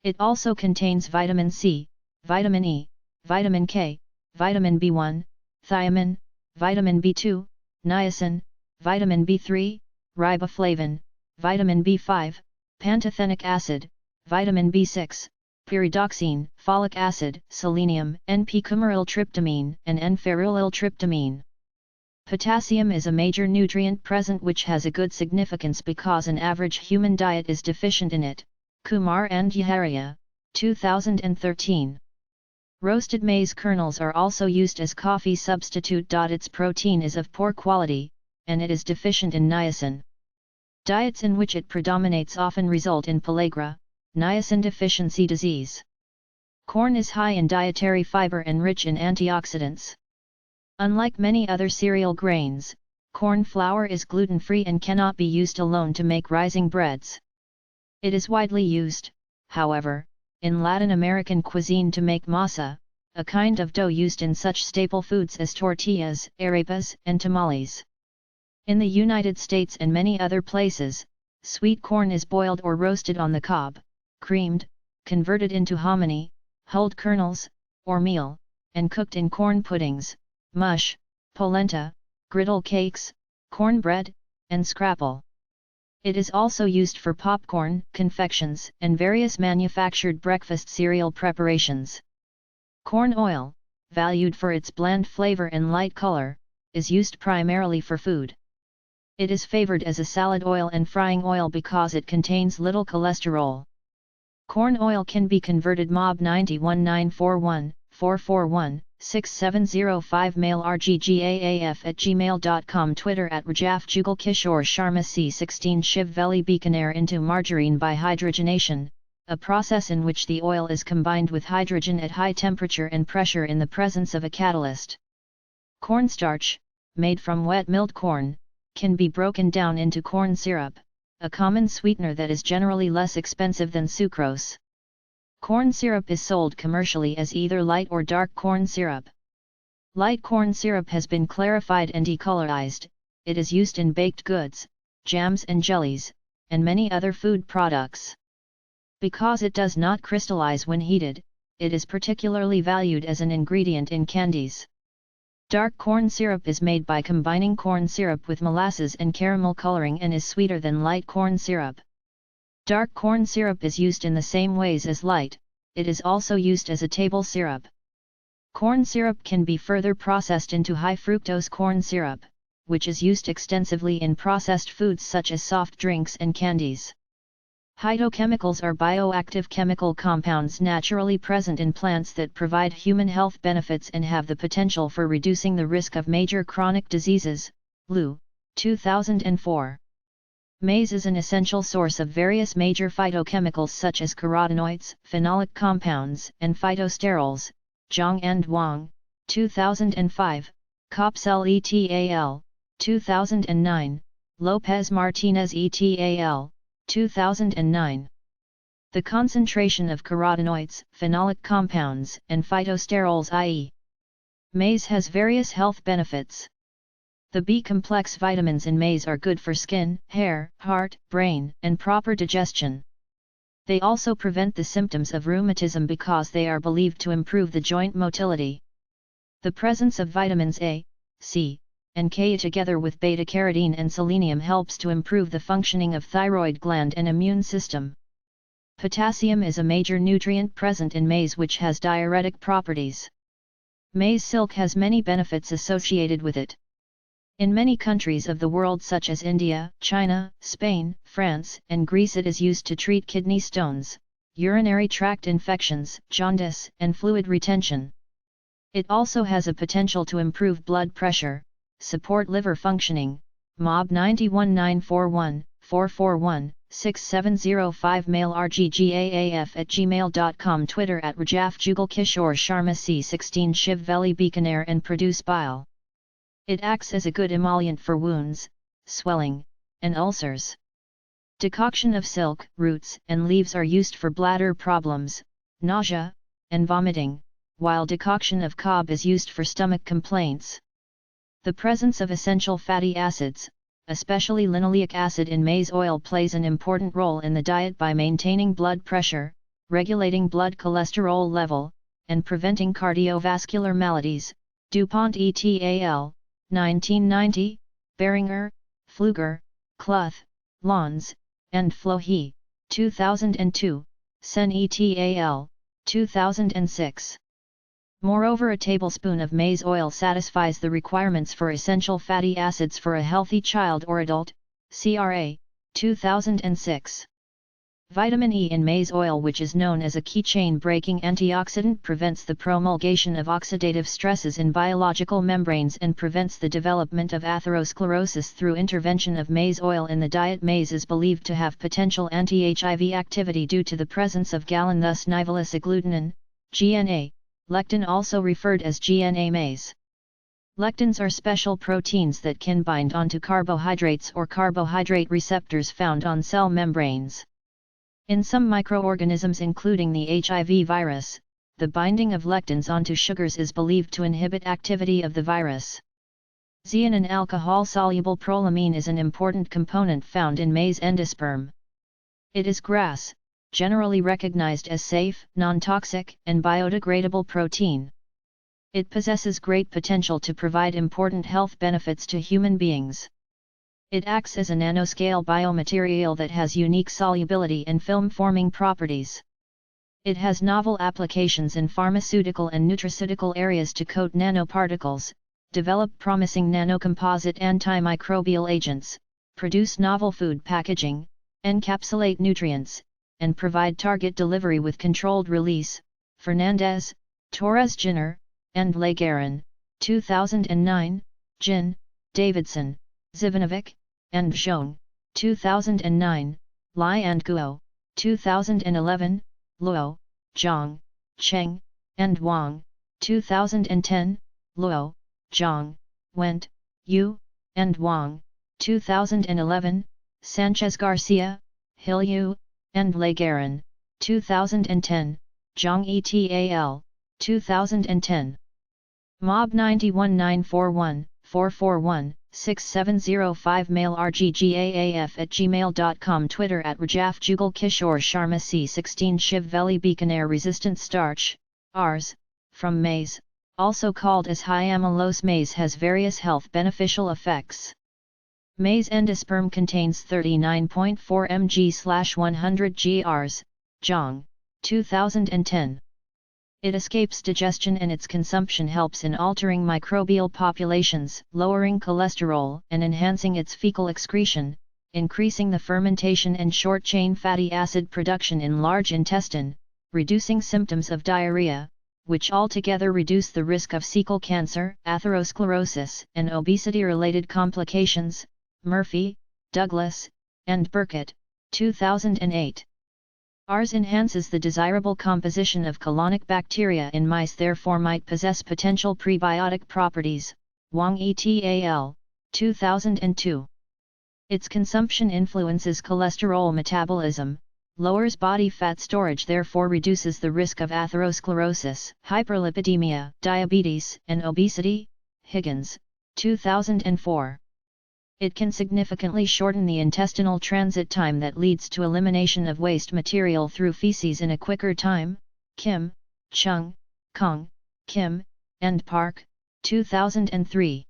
Speaker 1: It also contains vitamin C, vitamin E, vitamin K, vitamin B1, thiamine, vitamin B2, niacin, vitamin B3, riboflavin, vitamin B5, pantothenic acid, vitamin B6, pyridoxine, folic acid, selenium, N-p-coumaryltryptamine, and N-ferulyltryptamine. Potassium is a major nutrient present which has a good significance because an average human diet is deficient in it. Kumar and Yaharia, 2013. Roasted maize kernels are also used as coffee substitute. Its protein is of poor quality, and it is deficient in niacin. Diets in which it predominates often result in pellagra, niacin deficiency disease. Corn is high in dietary fiber and rich in antioxidants. Unlike many other cereal grains, corn flour is gluten-free and cannot be used alone to make rising breads. It is widely used, however, in Latin American cuisine to make masa, a kind of dough used in such staple foods as tortillas, arepas, and tamales. In the United States and many other places, sweet corn is boiled or roasted on the cob, creamed, converted into hominy, hulled kernels, or meal, and cooked in corn puddings, mush, polenta, griddle cakes, cornbread, and scrapple. It is also used for popcorn, confections, and various manufactured breakfast cereal preparations. Corn oil, valued for its bland flavor and light color, is used primarily for food. It is favored as a salad oil and frying oil because it contains little cholesterol. Corn oil can be converted. Mob 91941 441 6705 mail rggaaf@gmail.com Twitter @Rajaf Jugal Kishore Sharma C16 Shiv Veli Bikaner into margarine by hydrogenation, a process in which the oil is combined with hydrogen at high temperature and pressure in the presence of a catalyst. Cornstarch, made from wet milled corn, can be broken down into corn syrup, a common sweetener that is generally less expensive than sucrose. Corn syrup is sold commercially as either light or dark corn syrup. Light corn syrup has been clarified and decolorized. It is used in baked goods, jams and jellies, and many other food products. Because it does not crystallize when heated, it is particularly valued as an ingredient in candies. Dark corn syrup is made by combining corn syrup with molasses and caramel coloring and is sweeter than light corn syrup. Dark corn syrup is used in the same ways as light. It is also used as a table syrup. Corn syrup can be further processed into high fructose corn syrup, which is used extensively in processed foods such as soft drinks and candies. Hydrochemicals are bioactive chemical compounds naturally present in plants that provide human health benefits and have the potential for reducing the risk of major chronic diseases. Lu, 2004. Maize is an essential source of various major phytochemicals such as carotenoids, phenolic compounds, and phytosterols. Zhang and Wang, 2005, Copsel et al., 2009, Lopez Martinez et al., 2009. The concentration of carotenoids, phenolic compounds, and phytosterols i.e. maize has various health benefits. The B-complex vitamins in maize are good for skin, hair, heart, brain, and proper digestion. They also prevent the symptoms of rheumatism because they are believed to improve the joint motility. The presence of vitamins A, C, and K together with beta-carotene and selenium helps to improve the functioning of thyroid gland and immune system. Potassium is a major nutrient present in maize which has diuretic properties. Maize silk has many benefits associated with it. In many countries of the world such as India, China, Spain, France, and Greece it is used to treat kidney stones, urinary tract infections, jaundice, and fluid retention. It also has a potential to improve blood pressure, support liver functioning. Mob 91941 441 6705 mail rggaaf@gmail.com Twitter @Rajaf Jugal Kishore Sharma C16 Shiv Veli Bikaner and produce bile. It acts as a good emollient for wounds, swelling, and ulcers. Decoction of silk, roots, and leaves are used for bladder problems, nausea, and vomiting, while decoction of cob is used for stomach complaints. The presence of essential fatty acids, especially linoleic acid in maize oil, plays an important role in the diet by maintaining blood pressure, regulating blood cholesterol level, and preventing cardiovascular maladies. DuPont et al., 1990, Beringer, Pfluger, Clough, Lons, and Flohe, 2002, Sen et al., 2006. Moreover, a tablespoon of maize oil satisfies the requirements for essential fatty acids for a healthy child or adult, CRA, 2006. Vitamin E in maize oil, which is known as a key chain-breaking antioxidant, prevents the promulgation of oxidative stresses in biological membranes and prevents the development of atherosclerosis through intervention of maize oil in the diet. Maize is believed to have potential anti-HIV activity due to the presence of gallin, thus nivalis agglutinin, GNA, lectin, also referred as GNA maize. Lectins are special proteins that can bind onto carbohydrates or carbohydrate receptors found on cell membranes. In some microorganisms, including the HIV virus, the binding of lectins onto sugars is believed to inhibit activity of the virus. Zein, an alcohol-soluble prolamine, is an important component found in maize endosperm. It is GRAS, generally recognized as safe, non-toxic, and biodegradable protein. It possesses great potential to provide important health benefits to human beings. It acts as a nanoscale biomaterial that has unique solubility and film-forming properties. It has novel applications in pharmaceutical and nutraceutical areas to coat nanoparticles, develop promising nanocomposite antimicrobial agents, produce novel food packaging, encapsulate nutrients, and provide target delivery with controlled release. Fernandez, Torres Giner, and Legarin, 2009, Jin, Davidson, Zivanovic, and Zhong, 2009, Lai and Guo, 2011, Luo, Zhang, Cheng, and Wang, 2010, Luo, Zhang, Wendt, Yu, and Wang, 2011, Sanchez Garcia, Hill Yu, and Legarin, 2010, Zhang et al., 2010. Mob 91941441 6705 mail rggaaf@gmail.com Twitter @Rajaf Jugal Kishore Sharma C16 Shiv Veli Bikaner Resistant starch, Rs, from maize, also called as high amylose maize, has various health beneficial effects. Maize endosperm contains 39.4 mg/100 grs, Zhang, 2010. It escapes digestion and its consumption helps in altering microbial populations, lowering cholesterol and enhancing its fecal excretion, increasing the fermentation and short-chain fatty acid production in large intestine, reducing symptoms of diarrhea, which altogether reduce the risk of cecal cancer, atherosclerosis, and obesity-related complications. Murphy, Douglas, and Burkett, 2008. Rs enhances the desirable composition of colonic bacteria in mice, therefore might possess potential prebiotic properties. Wang et al., 2002. Its consumption influences cholesterol metabolism, lowers body fat storage, therefore reduces the risk of atherosclerosis, hyperlipidemia, diabetes, and obesity. Higgins, 2004. It can significantly shorten the intestinal transit time that leads to elimination of waste material through feces in a quicker time. Kim, Chung, Kong, Kim, and Park, 2003.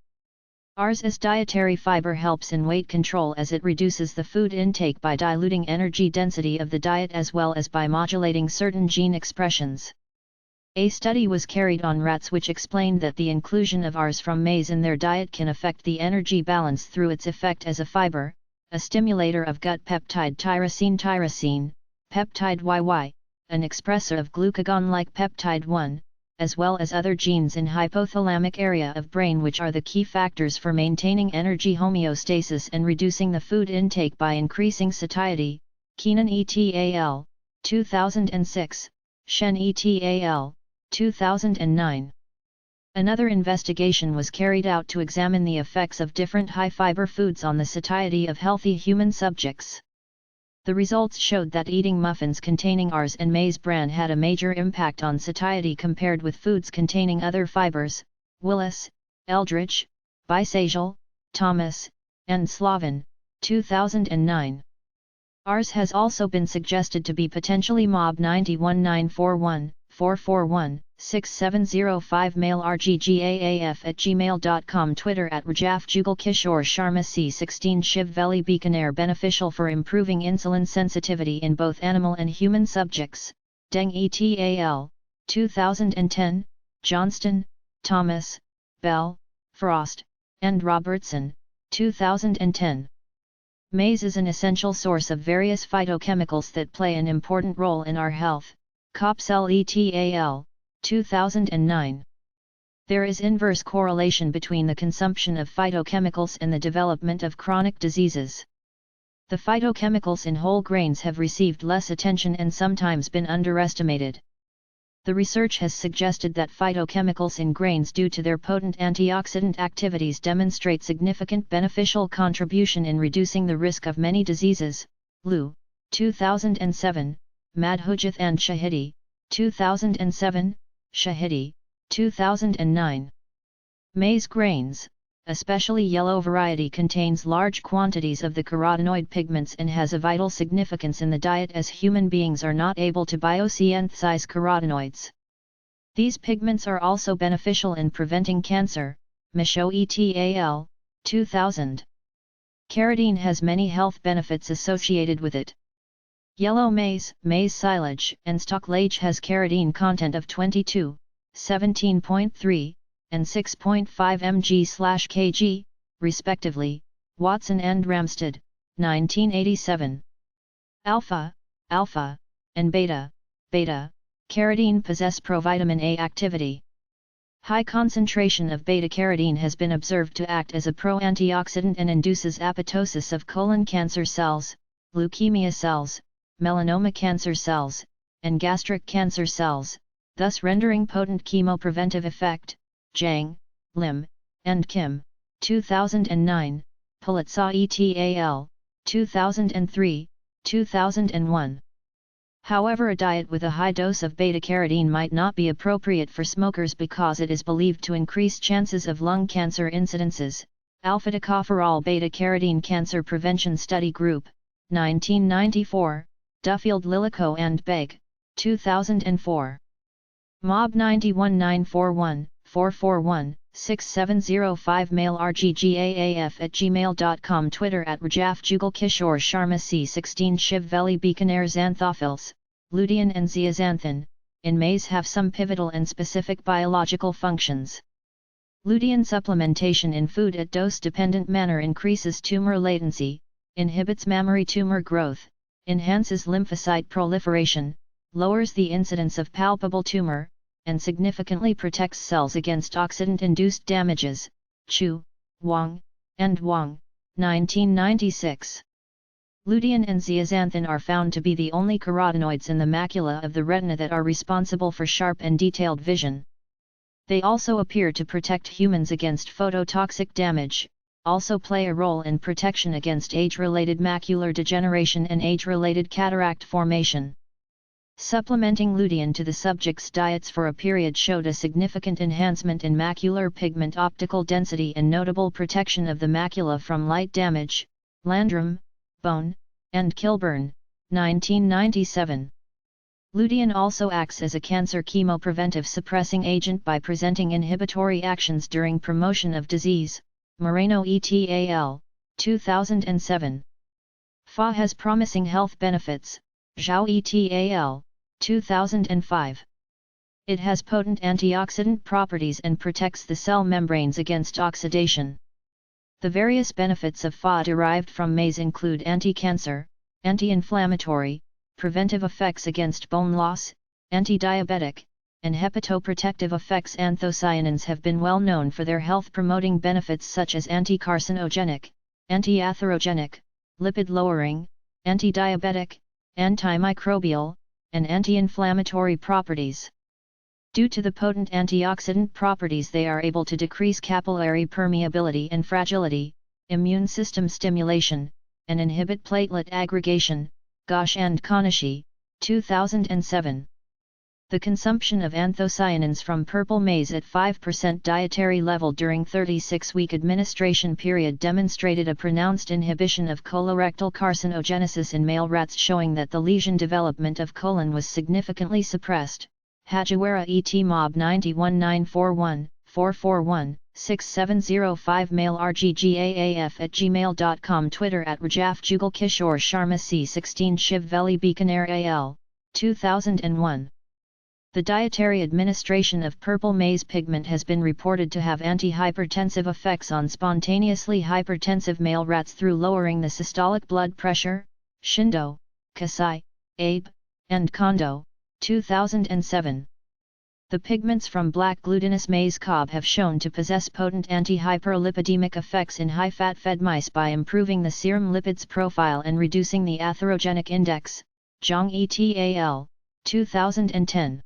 Speaker 1: Rs as dietary fiber helps in weight control as it reduces the food intake by diluting energy density of the diet as well as by modulating certain gene expressions. A study was carried on rats which explained that the inclusion of Rs from maize in their diet can affect the energy balance through its effect as a fiber, a stimulator of gut peptide tyrosine, peptide YY, an expressor of glucagon-like peptide 1, as well as other genes in hypothalamic area of brain which are the key factors for maintaining energy homeostasis and reducing the food intake by increasing satiety. Keenan et al., 2006, Shen et al., 2009. Another investigation was carried out to examine the effects of different high-fiber foods on the satiety of healthy human subjects. The results showed that eating muffins containing Rs and maize bran had a major impact on satiety compared with foods containing other fibers. Willis, Eldridge, Bisagel, Thomas, and Slavin, 2009. Rs has also been suggested to be potentially MOB 91941, 441, 6705 mail rggaaf@gmail.com Twitter @Rajaf Jugal Kishore Sharma C16 Shiv Veli Bikaner beneficial for improving insulin sensitivity in both animal and human subjects, Deng et al., 2010, Johnston, Thomas, Bell, Frost, and Robertson, 2010. Maize is an essential source of various phytochemicals that play an important role in our health, Copsell et al., 2009. There is inverse correlation between the consumption of phytochemicals and the development of chronic diseases. The phytochemicals in whole grains have received less attention and sometimes been underestimated. The research has suggested that phytochemicals in grains due to their potent antioxidant activities demonstrate significant beneficial contribution in reducing the risk of many diseases. Liu, 2007, Madhujath and Shahidi, 2007, Shahidi, 2009. Maize grains, especially yellow variety, contains large quantities of the carotenoid pigments and has a vital significance in the diet as human beings are not able to biosynthesize carotenoids. These pigments are also beneficial in preventing cancer, Michaud et al., 2000. Carotene has many health benefits associated with it. Yellow maize, maize silage, and stocklage has carotene content of 22, 17.3, and 6.5 mg/kg, respectively, Watson and Ramstad, 1987. Alpha, and beta, carotene possess provitamin A activity. High concentration of beta-carotene has been observed to act as a pro-antioxidant and induces apoptosis of colon cancer cells, leukemia cells, melanoma cancer cells, and gastric cancer cells, thus rendering potent chemopreventive effect. Zhang, Lim, and Kim, 2009, Pulitzer et al., 2003, 2001. However, a diet with a high dose of beta-carotene might not be appropriate for smokers because it is believed to increase chances of lung cancer incidences. Alpha-tocopherol beta-carotene Cancer Prevention Study Group, 1994, Duffield Lillico and Begg, 2004. MOB 91941, 441, 6705 mail rggaaf@gmail.com Twitter @Rajaf Jugal Kishore Sharma C16 Shiv Veli Bikaner Xanthophylls, Lutein and Zeaxanthin, in maize have some pivotal and specific biological functions. Lutein supplementation in food at dose-dependent manner increases tumor latency, inhibits mammary tumor growth, enhances lymphocyte proliferation, lowers the incidence of palpable tumor, and significantly protects cells against oxidant-induced damages. Chu, Wang, and Wang, 1996. Lutein and zeaxanthin are found to be the only carotenoids in the macula of the retina that are responsible for sharp and detailed vision. They also appear to protect humans against phototoxic damage, also play a role in protection against age-related macular degeneration and age-related cataract formation. Supplementing lutein to the subject's diets for a period showed a significant enhancement in macular pigment optical density and notable protection of the macula from light damage. Landrum, Bone, and Kilburn, 1997. Lutein also acts as a cancer chemopreventive suppressing agent by presenting inhibitory actions during promotion of disease. Moreno et al., 2007. Fa has promising health benefits. Zhao et al., 2005. It has potent antioxidant properties and protects the cell membranes against oxidation. The various benefits of Fa derived from maize include anti-cancer, anti-inflammatory, preventive effects against bone loss, anti-diabetic, and hepatoprotective effects. Anthocyanins have been well known for their health-promoting benefits such as anti-carcinogenic, anti-atherogenic, lipid-lowering, anti-diabetic, antimicrobial, and anti-inflammatory properties. Due to the potent antioxidant properties, they are able to decrease capillary permeability and fragility, immune system stimulation, and inhibit platelet aggregation. Ghosh and Konishi, 2007. The consumption of anthocyanins from purple maize at 5% dietary level during 36-week administration period demonstrated a pronounced inhibition of colorectal carcinogenesis in male rats, showing that the lesion development of colon was significantly suppressed. Hajiwara et Mob 91941, 441, 6705 mail rggaaf@gmail.com Twitter @Rajaf Jugal Kishore Sharma C16 Shiv Veli Bikaner AL, 2001. The dietary administration of purple maize pigment has been reported to have antihypertensive effects on spontaneously hypertensive male rats through lowering the systolic blood pressure. Shindo, Kasai, Abe, and Kondo, 2007. The pigments from black glutinous maize cob have shown to possess potent antihyperlipidemic effects in high-fat fed mice by improving the serum lipids profile and reducing the atherogenic index. Zhang et al., 2010.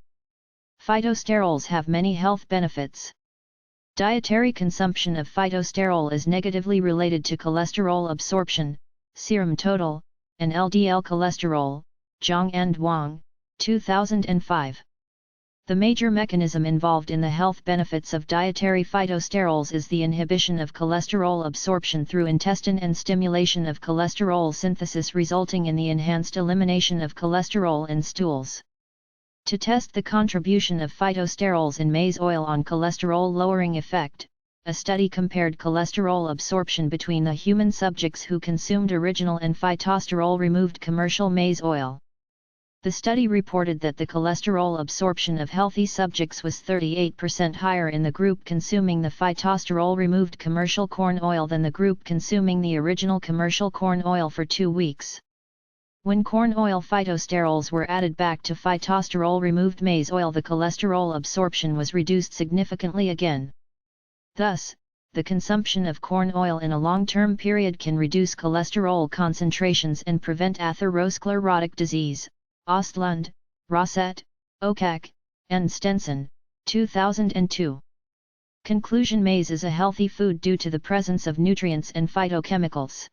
Speaker 1: Phytosterols have many health benefits. Dietary consumption of phytosterol is negatively related to cholesterol absorption, serum total, and LDL cholesterol. Zhang and Wang, 2005. The major mechanism involved in the health benefits of dietary phytosterols is the inhibition of cholesterol absorption through intestine and stimulation of cholesterol synthesis, resulting in the enhanced elimination of cholesterol in stools. To test the contribution of phytosterols in maize oil on cholesterol-lowering effect, a study compared cholesterol absorption between the human subjects who consumed original and phytosterol-removed commercial maize oil. The study reported that the cholesterol absorption of healthy subjects was 38% higher in the group consuming the phytosterol-removed commercial corn oil than the group consuming the original commercial corn oil for 2 weeks. When corn oil phytosterols were added back to phytosterol-removed maize oil, the cholesterol absorption was reduced significantly again. Thus, the consumption of corn oil in a long-term period can reduce cholesterol concentrations and prevent atherosclerotic disease. Ostlund, Rosset, Okak, and Stenson, 2002. Conclusion: maize is a healthy food due to the presence of nutrients and phytochemicals.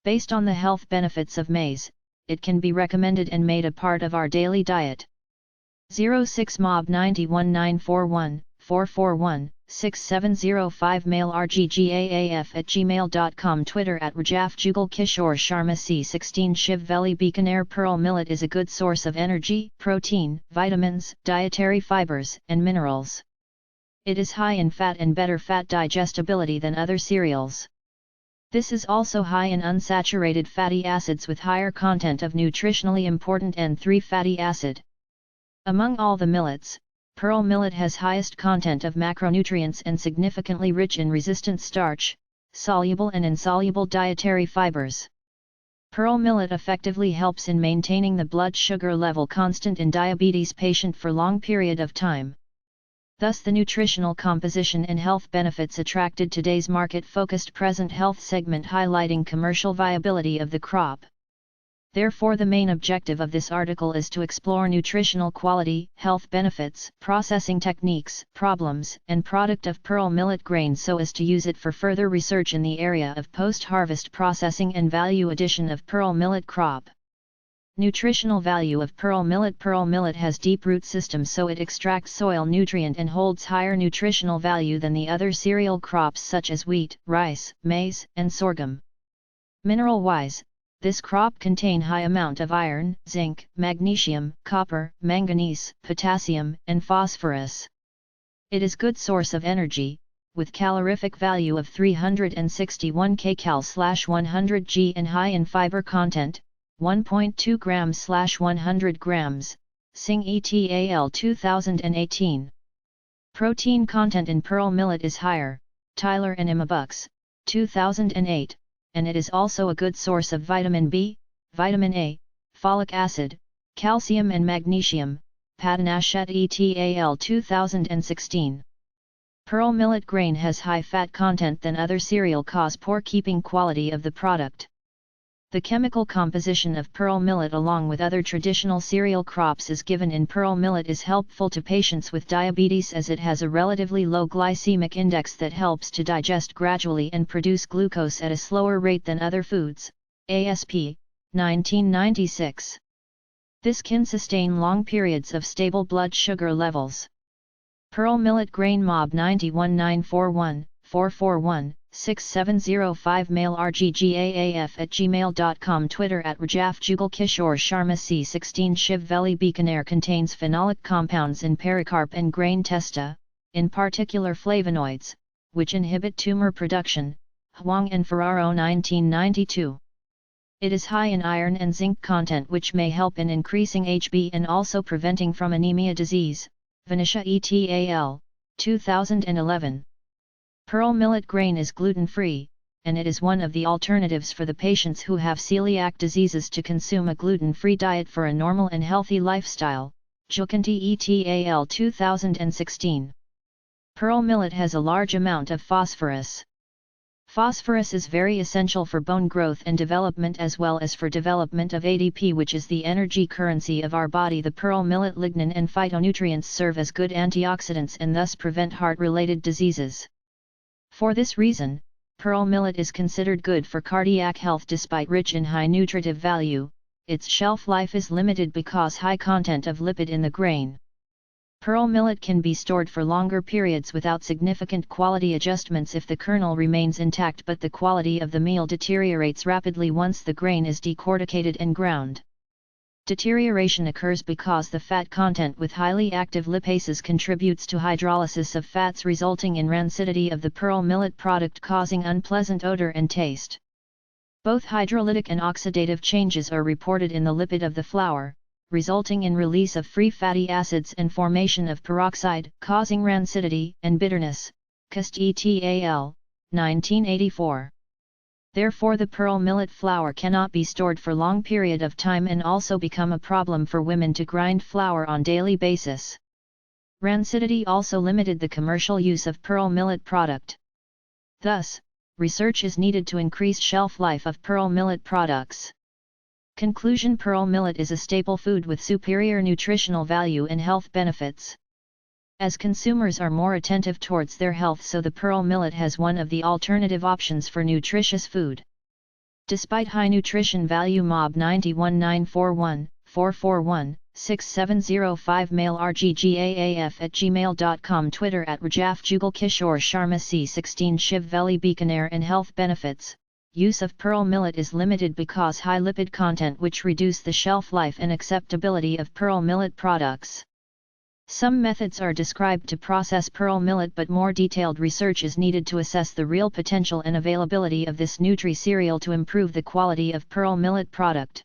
Speaker 1: Based on the health benefits of maize, it can be recommended and made a part of our daily diet. 06 Mob 91941, 441, 6705 mail rggaaf@gmail.com Twitter @Rajaf Jugal Kishore Sharma C16 Shiv Veli Bikaner Pearl millet is a good source of energy, protein, vitamins, dietary fibers, and minerals. It is high in fat and better fat digestibility than other cereals. This is also high in unsaturated fatty acids with higher content of nutritionally important N3 fatty acid. Among all the millets, pearl millet has highest content of macronutrients and significantly rich in resistant starch, soluble and insoluble dietary fibers. Pearl millet effectively helps in maintaining the blood sugar level constant in diabetes patient for long period of time. Thus the nutritional composition and health benefits attracted today's market-focused present health segment, highlighting commercial viability of the crop. Therefore the main objective of this article is to explore nutritional quality, health benefits, processing techniques, problems, and product of pearl millet grain so as to use it for further research in the area of post-harvest processing and value addition of pearl millet crop. Nutritional value of pearl millet. Pearl millet has deep root system, so it extracts soil nutrient and holds higher nutritional value than the other cereal crops such as wheat, rice, maize, and sorghum. Mineral-wise, this crop contain high amount of iron, zinc, magnesium, copper, manganese, potassium, and phosphorus. It is good source of energy, with calorific value of 361 kcal/100 g and high in fiber content, 1.2 grams/100 grams, Singh et al. 2018. Protein content in pearl millet is higher, Tyler and Emma Bucks, 2008, and it is also a good source of vitamin B, vitamin A, folic acid, calcium and magnesium, Padanashet et al. 2016. Pearl millet grain has high fat content than other cereal, cause poor keeping quality of the product. The chemical composition of pearl millet along with other traditional cereal crops is given in pearl millet is helpful to patients with diabetes as it has a relatively low glycemic index that helps to digest gradually and produce glucose at a slower rate than other foods. ASP, 1996. This can sustain long periods of stable blood sugar levels. Pearl millet grain mob 91941, 441, 6705 mail rggaaf@gmail.com Twitter @Rajaf Jugal Kishore Sharma C16 Shiv Veli Bikaner contains phenolic compounds in pericarp and grain testa, in particular flavonoids, which inhibit tumor production, Huang and Ferraro 1992. It is high in iron and zinc content which may help in increasing HB and also preventing from anemia disease, Venetia et al., 2011. Pearl millet grain is gluten-free, and it is one of the alternatives for the patients who have celiac diseases to consume a gluten-free diet for a normal and healthy lifestyle, Jukanti et al. 2016. Pearl millet has a large amount of phosphorus. Phosphorus is very essential for bone growth and development as well as for development of ADP, which is the energy currency of our body. The pearl millet lignin and phytonutrients serve as good antioxidants and thus prevent heart-related diseases. For this reason, pearl millet is considered good for cardiac health despite rich in high nutritive value. Its shelf life is limited because high content of lipid in the grain. Pearl millet can be stored for longer periods without significant quality adjustments if the kernel remains intact, but the quality of the meal deteriorates rapidly once the grain is decorticated and ground. Deterioration occurs because the fat content with highly active lipases contributes to hydrolysis of fats, resulting in rancidity of the pearl millet product, causing unpleasant odor and taste. Both hydrolytic and oxidative changes are reported in the lipid of the flour, resulting in release of free fatty acids and formation of peroxide, causing rancidity and bitterness. Kust et al., 1984. Therefore the pearl millet flour cannot be stored for long period of time and also become a problem for women to grind flour on daily basis. Rancidity also limited the commercial use of pearl millet product. Thus, research is needed to increase shelf life of pearl millet products. Conclusion: pearl millet is a staple food with superior nutritional value and health benefits. As consumers are more attentive towards their health, so the pearl millet has one of the alternative options for nutritious food. Despite high nutrition value, mob 91941, 441, 6705 mail rggaaf@gmail.com Twitter @Rajaf Jugal Kishore Sharma C16 Shiv Veli Bikaner and health benefits. Use of pearl millet is limited because high lipid content which reduce the shelf life and acceptability of pearl millet products. Some methods are described to process pearl millet, but more detailed research is needed to assess the real potential and availability of this nutri-cereal to improve the quality of pearl millet product.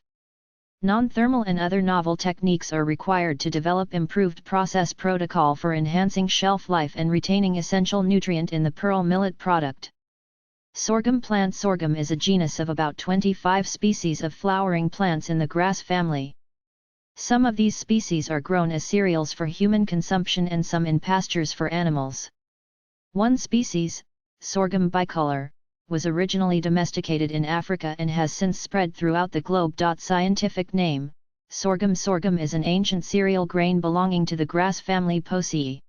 Speaker 1: Non-thermal and other novel techniques are required to develop improved process protocol for enhancing shelf life and retaining essential nutrient in the pearl millet product. Sorghum plant. Sorghum is a genus of about 25 species of flowering plants in the grass family. Some of these species are grown as cereals for human consumption and some in pastures for animals. One species, Sorghum bicolor, was originally domesticated in Africa and has since spread throughout the globe. Scientific name: sorghum. Sorghum is an ancient cereal grain belonging to the grass family Poaceae.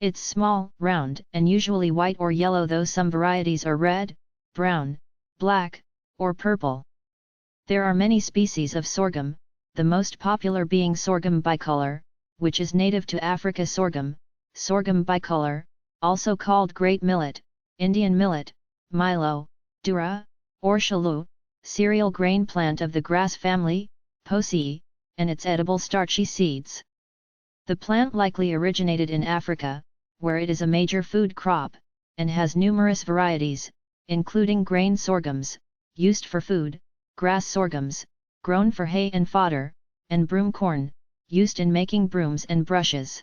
Speaker 1: It's small, round, and usually white or yellow, though some varieties are red, brown, black, or purple. There are many species of sorghum, the most popular being sorghum bicolor, which is native to Africa. Sorghum bicolor, also called great millet, Indian millet, milo, dura, or shalu, cereal grain plant of the grass family, Poaceae, and its edible starchy seeds. The plant likely originated in Africa, where it is a major food crop, and has numerous varieties, including grain sorghums, used for food, grass sorghums, grown for hay and fodder, and broom corn, used in making brooms and brushes.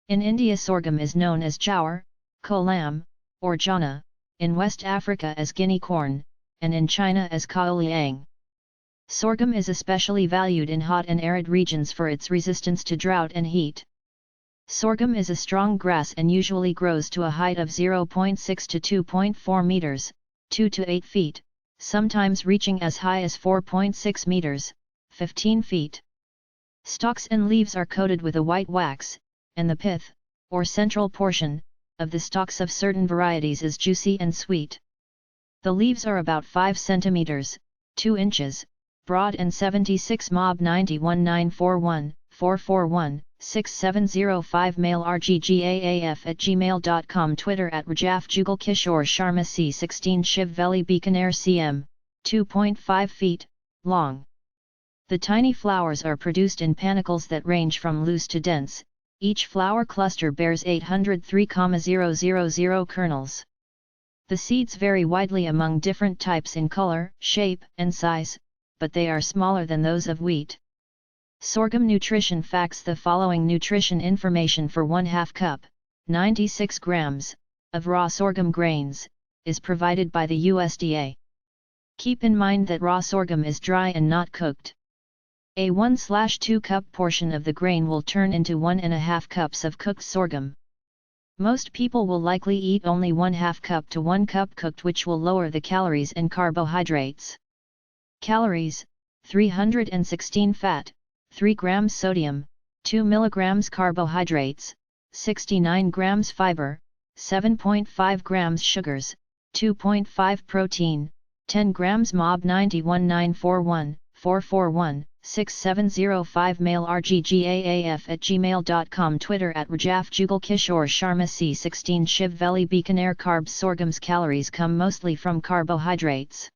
Speaker 1: In India, sorghum is known as jowar, kolam, or jana, in West Africa as guinea corn, and in China as kaoliang. Sorghum is especially valued in hot and arid regions for its resistance to drought and heat. Sorghum is a strong grass and usually grows to a height of 0.6 to 2.4 meters, 2 to 8 feet, sometimes reaching as high as 4.6 meters, 15 feet. Stalks and leaves are coated with a white wax, and the pith, or central portion, of the stalks of certain varieties is juicy and sweet. The leaves are about 5 centimeters, 2 inches, broad and 76 Mob 91941, 441, 6705 Mail rggaaf@gmail.com Twitter @Rajaf Jugal Kishore Sharma C16 Shiv Veli Bikaner cm, 2.5 feet, long. The tiny flowers are produced in panicles that range from loose to dense. Each flower cluster bears 803,000 kernels. The seeds vary widely among different types in color, shape, and size, but they are smaller than those of wheat. Sorghum nutrition facts: the following nutrition information for 1/2 cup, 96 grams, of raw sorghum grains, is provided by the USDA. Keep in mind that raw sorghum is dry and not cooked. A 1/2 cup portion of the grain will turn into 1½ cups of cooked sorghum. Most people will likely eat only 1/2 cup to 1 cup cooked, which will lower the calories and carbohydrates. Calories: 316 fat, 3 grams sodium, 2 milligrams carbohydrates, 69 grams fiber, 7.5 grams sugars, 2.5 protein, 10 grams Mob 91941, 441, 6705 Mail rggaaf@gmail.com Twitter @Rajaf Jugal Kishore Sharma C16 Shiv Veli Bikaner Carbs. Sorghum's calories come mostly from carbohydrates.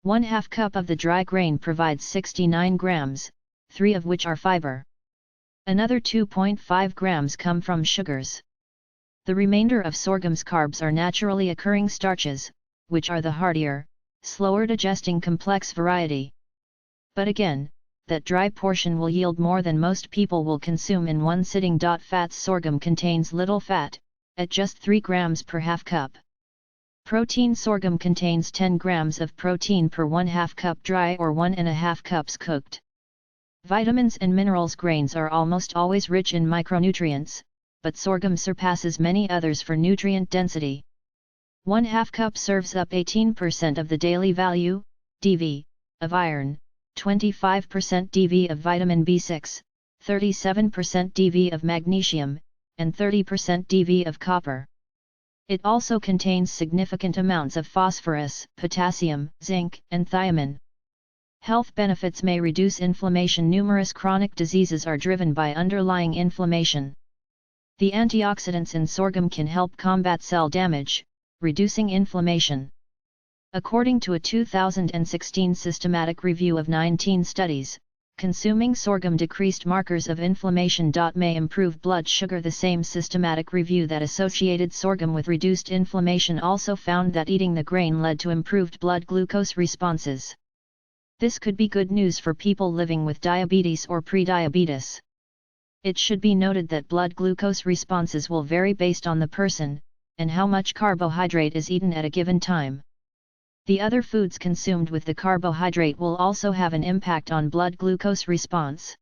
Speaker 1: 1/2 cup of the dry grain provides 69 grams, 3 of which are fiber. Another 2.5 grams come from sugars. The remainder of sorghum's carbs are naturally occurring starches, which are the hardier, slower digesting complex variety. But again, that dry portion will yield more than most people will consume in one sitting. Fats: sorghum contains little fat, at just 3 grams per 1/2 cup. Protein: sorghum contains 10 grams of protein per 1/2 cup dry or 1½ cups cooked. Vitamins and minerals: grains are almost always rich in micronutrients, but sorghum surpasses many others for nutrient density. 1/2 cup serves up 18% of the daily value, DV, of iron, 25% DV of vitamin B6, 37% DV of magnesium, and 30% DV of copper. It also contains significant amounts of phosphorus, potassium, zinc, and thiamine. Health benefits: may reduce inflammation. Numerous chronic diseases are driven by underlying inflammation. The antioxidants in sorghum can help combat cell damage, reducing inflammation. According to a 2016 systematic review of 19 studies, consuming sorghum decreased markers of inflammation. May improve blood sugar. The same systematic review that associated sorghum with reduced inflammation also found that eating the grain led to improved blood glucose responses. This could be good news for people living with diabetes or prediabetes. It should be noted that blood glucose responses will vary based on the person, and how much carbohydrate is eaten at a given time. The other foods consumed with the carbohydrate will also have an impact on blood glucose response.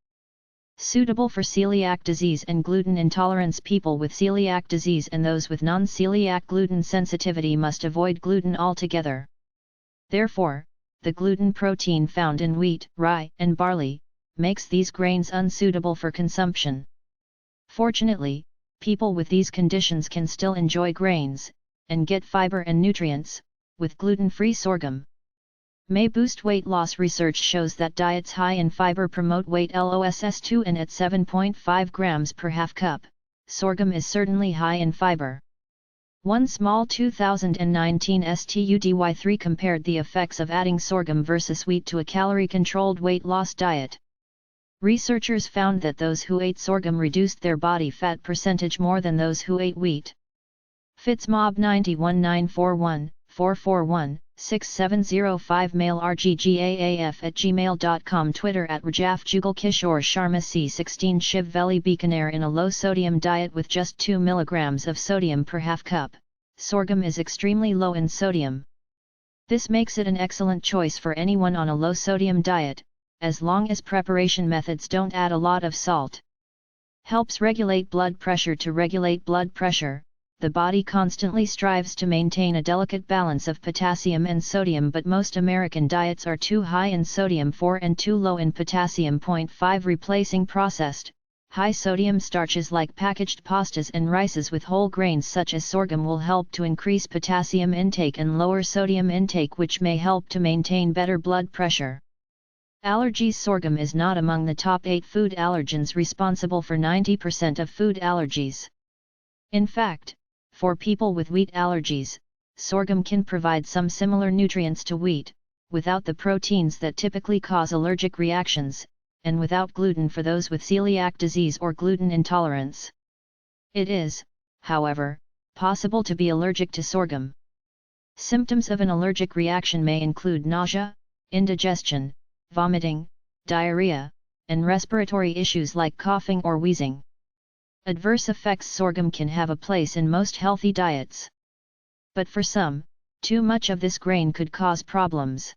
Speaker 1: Suitable for celiac disease and gluten intolerance. People with celiac disease and those with non-celiac gluten sensitivity must avoid gluten altogether. Therefore, the gluten protein found in wheat, rye, and barley makes these grains unsuitable for consumption. Fortunately, people with these conditions can still enjoy grains and get fiber and nutrients with gluten-free sorghum. May boost weight loss. Research shows that diets high in fiber promote weight loss. 2 and at 7.5 grams per 1/2 cup, sorghum is certainly high in fiber. One small 2019 STUDY3 compared the effects of adding sorghum versus wheat to a calorie-controlled weight loss diet. Researchers found that those who ate sorghum reduced their body fat percentage more than those who ate wheat. Fitzmob 91941, 441, 6705 Mail rggaaf@gmail.com Twitter @Rajaf Jugal Kishore Sharma C16 Shiv Veli Bikaner. In a low-sodium diet with just 2 mg of sodium per 1/2 cup, sorghum is extremely low in sodium. This makes it an excellent choice for anyone on a low-sodium diet, as long as preparation methods don't add a lot of salt. Helps regulate blood pressure. To regulate blood pressure, the body constantly strives to maintain a delicate balance of potassium and sodium, but most American diets are too high in sodium 4 and too low in potassium 0.5. Replacing processed, high-sodium starches like packaged pastas and rices with whole grains such as sorghum will help to increase potassium intake and lower sodium intake, which may help to maintain better blood pressure. Allergies. Sorghum is not among the top 8 food allergens responsible for 90% of food allergies. In fact, for people with wheat allergies, sorghum can provide some similar nutrients to wheat, without the proteins that typically cause allergic reactions, and without gluten for those with celiac disease or gluten intolerance. It is, however, possible to be allergic to sorghum. Symptoms of an allergic reaction may include nausea, indigestion, vomiting, diarrhea, and respiratory issues like coughing or wheezing. Adverse effects. Sorghum can have a place in most healthy diets. But for some, too much of this grain could cause problems.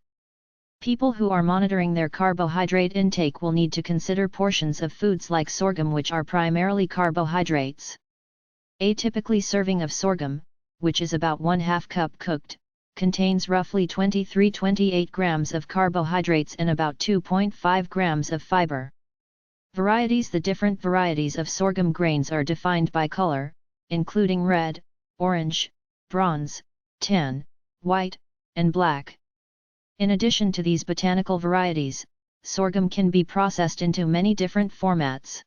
Speaker 1: People who are monitoring their carbohydrate intake will need to consider portions of foods like sorghum, which are primarily carbohydrates. A typically serving of sorghum, which is about 1/2 cup cooked, contains roughly 23-28 grams of carbohydrates and about 2.5 grams of fiber. Varieties. The different varieties of sorghum grains are defined by color, including red, orange, bronze, tan, white, and black. In addition to these botanical varieties, sorghum can be processed into many different formats.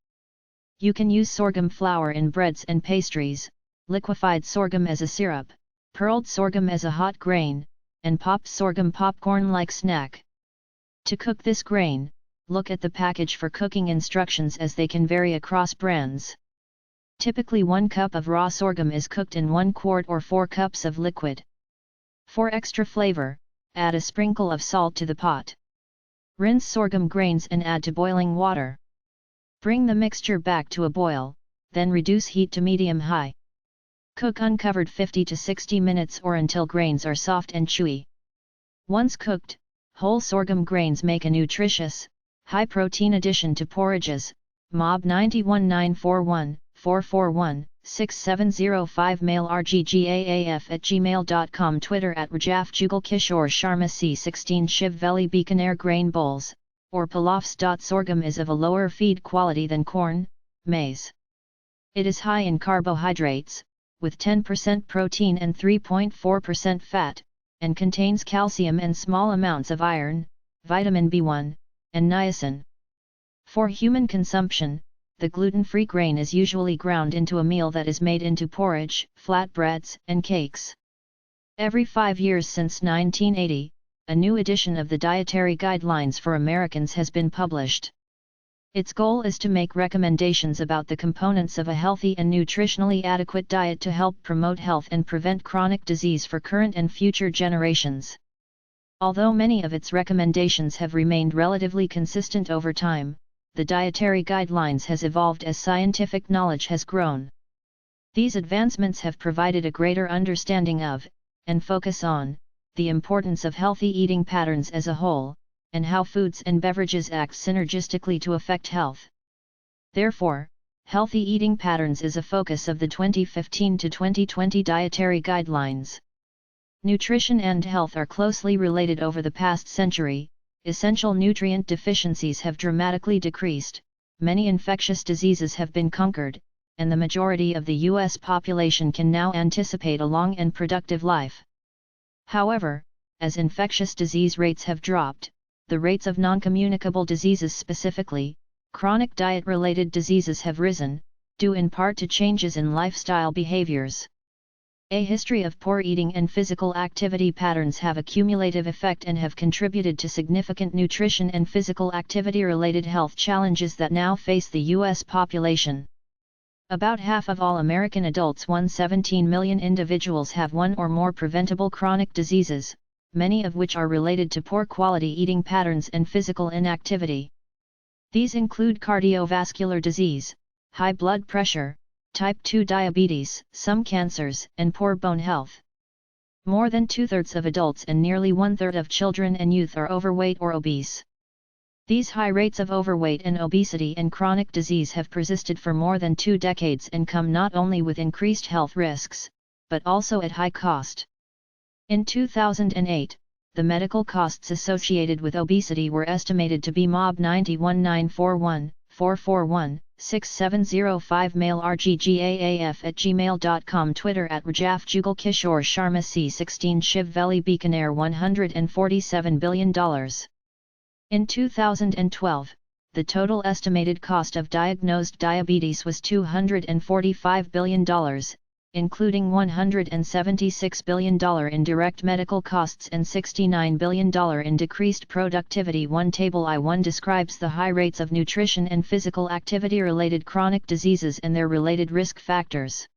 Speaker 1: You can use sorghum flour in breads and pastries, liquefied sorghum as a syrup, pearled sorghum as a hot grain, and popped sorghum popcorn-like snack. To cook this grain, look at the package for cooking instructions, as they can vary across brands. Typically 1 cup of raw sorghum is cooked in 1 quart or 4 cups of liquid. For extra flavor, add a sprinkle of salt to the pot. Rinse sorghum grains and add to boiling water. Bring the mixture back to a boil, then reduce heat to medium-high. Cook uncovered 50 to 60 minutes or until grains are soft and chewy. Once cooked, whole sorghum grains make a nutritious, high-protein addition to porridges. Mob 91941 441 6705 Mail rggaaf@gmail.com Twitter @Rajaf Jugal Kishore Sharma C16 Shiv Veli Bikaner grain bowls, or pilafs. Sorghum is of a lower feed quality than corn, maize. It is high in carbohydrates, with 10% protein and 3.4% fat, and contains calcium and small amounts of iron, vitamin B1, and niacin. For human consumption, the gluten-free grain is usually ground into a meal that is made into porridge, flatbreads, and cakes. Every 5 years since 1980, a new edition of the Dietary Guidelines for Americans has been published. Its goal is to make recommendations about the components of a healthy and nutritionally adequate diet to help promote health and prevent chronic disease for current and future generations. Although many of its recommendations have remained relatively consistent over time, the Dietary Guidelines has evolved as scientific knowledge has grown. These advancements have provided a greater understanding of, and focus on, the importance of healthy eating patterns as a whole, and how foods and beverages act synergistically to affect health. Therefore, healthy eating patterns is a focus of the 2015 to 2020 Dietary Guidelines. Nutrition and health are closely related. Over the past century, essential nutrient deficiencies have dramatically decreased, many infectious diseases have been conquered, and the majority of the U.S. population can now anticipate a long and productive life. However, as infectious disease rates have dropped, the rates of non-communicable diseases, specifically chronic diet-related diseases, have risen, due in part to changes in lifestyle behaviors. A history of poor eating and physical activity patterns have a cumulative effect and have contributed to significant nutrition and physical activity-related health challenges that now face the U.S. population. About half of all American adults, 117 million individuals, have one or more preventable chronic diseases, many of which are related to poor quality eating patterns and physical inactivity. These include cardiovascular disease, high blood pressure, type 2 diabetes, some cancers, and poor bone health. More than 2/3 of adults and nearly 1/3 of children and youth are overweight or obese. These high rates of overweight and obesity and chronic disease have persisted for more than 2 decades and come not only with increased health risks, but also at high cost. In 2008, the medical costs associated with obesity were estimated to be MOB 91941441-6705 mail rggaaf@gmail.com Twitter @Rajaf Jugal Kishore Sharma C16 Shiv Veli Bikaner $147 billion. In 2012, the total estimated cost of diagnosed diabetes was $245 billion, including $176 billion in direct medical costs and $69 billion in decreased productivity. Table I1 describes the high rates of nutrition and physical activity-related chronic diseases and their related risk factors.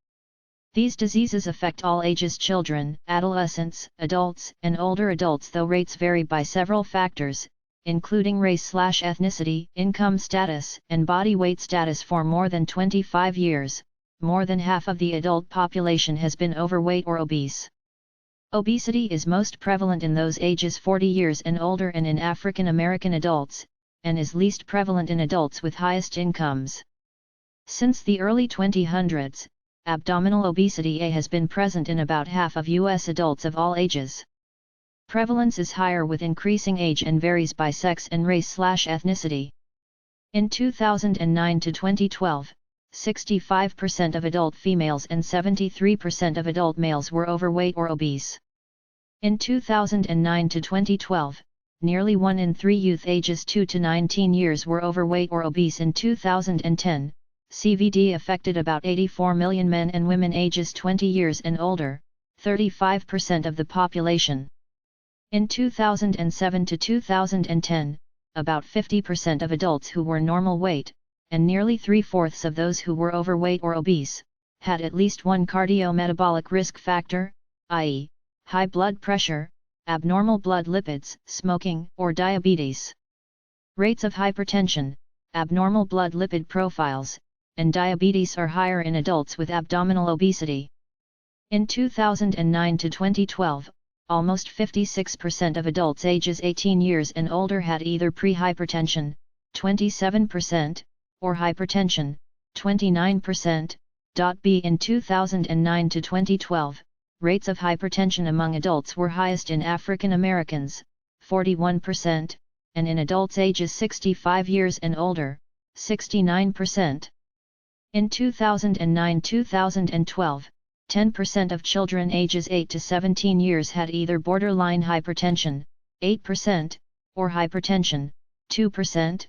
Speaker 1: These diseases affect all ages: children, adolescents, adults, and older adults, though rates vary by several factors, including race/ethnicity, income status, and body weight status. For more than 25 years, more than half of the adult population has been overweight or obese. Obesity is most prevalent in those ages 40 years and older and in African American adults, and is least prevalent in adults with highest incomes. Since the early 2000s, abdominal obesity has been present in about half of U.S. adults of all ages. Prevalence is higher with increasing age and varies by sex and race/ethnicity. In 2009 to 2012, 65% of adult females and 73% of adult males were overweight or obese. In 2009 to 2012, nearly 1 in 3 youth ages 2 to 19 years were overweight or obese. In 2010, CVD affected about 84 million men and women ages 20 years and older, 35% of the population. In 2007 to 2010, about 50% of adults who were normal weight, and nearly 3/4 of those who were overweight or obese, had at least one cardiometabolic risk factor, i.e., high blood pressure, abnormal blood lipids, smoking, or diabetes. Rates of hypertension, abnormal blood lipid profiles, and diabetes are higher in adults with abdominal obesity. In 2009 to 2012, almost 56% of adults ages 18 years and older had either pre-hypertension, 27%, or hypertension, 29%. B. In 2009 to 2012, rates of hypertension among adults were highest in African Americans, 41%, and in adults ages 65 years and older, 69%. In 2009-2012, 10% of children ages 8 to 17 years had either borderline hypertension, 8%, or hypertension, 2%.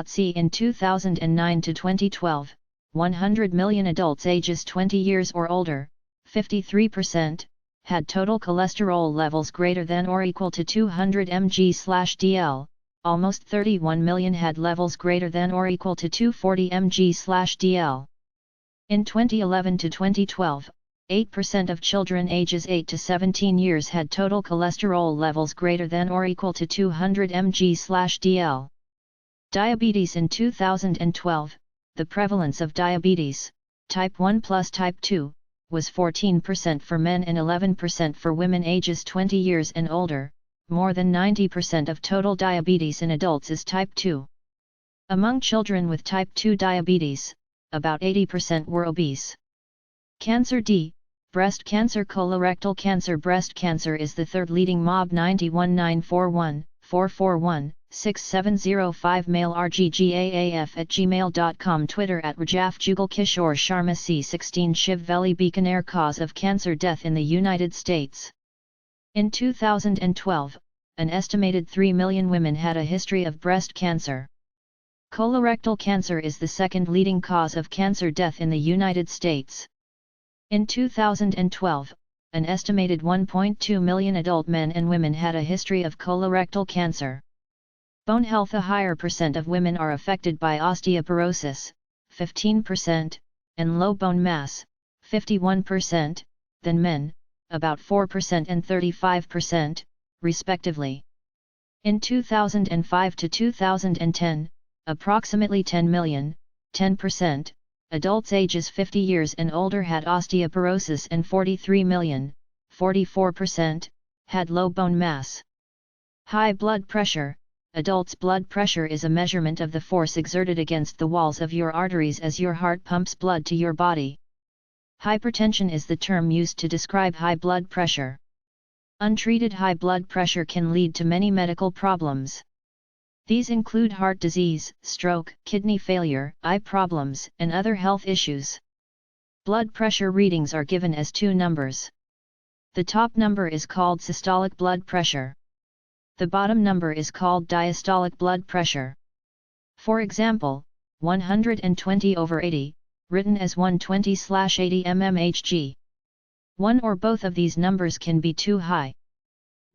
Speaker 1: C. In 2009 to 2012, 100 million adults ages 20 years or older, 53%, had total cholesterol levels greater than or equal to 200 mg/dl, almost 31 million had levels greater than or equal to 240 mg/dl. In 2011 to 2012, 8% of children ages 8 to 17 years had total cholesterol levels greater than or equal to 200 mg/dl. Diabetes. In 2012, the prevalence of diabetes, type 1 plus type 2, was 14% for men and 11% for women ages 20 years and older. More than 90% of total diabetes in adults is type 2. Among children with type 2 diabetes, about 80% were obese. Cancer. D. Breast cancer. Colorectal cancer. Breast cancer is the third leading MOB 91941441-6705 mail rggaaf@gmail.com Twitter @Rajaf Jugal Kishore Sharma C16 Shiv Veli Bikaner cause of cancer death in the United States. In 2012, an estimated 3 million women had a history of breast cancer. Colorectal cancer is the second leading cause of cancer death in the United States. In 2012, an estimated 1.2 million adult men and women had a history of colorectal cancer. Bone health. A higher percent of women are affected by osteoporosis, 15%, and low bone mass, 51%, than men, about 4% and 35%, respectively. In 2005 to 2010, approximately 10 million, 10%, adults ages 50 years and older had osteoporosis and 43 million, 44%, had low bone mass. High blood pressure. adults' blood pressure is a measurement of the force exerted against the walls of your arteries as your heart pumps blood to your body. Hypertension is the term used to describe high blood pressure. Untreated high blood pressure can lead to many medical problems. These include heart disease, stroke, kidney failure, eye problems, and other health issues. Blood pressure readings are given as two numbers. The top number is called systolic blood pressure. The bottom number is called diastolic blood pressure. For example, 120/80, written as 120/80 mmHg. One or both of these numbers can be too high.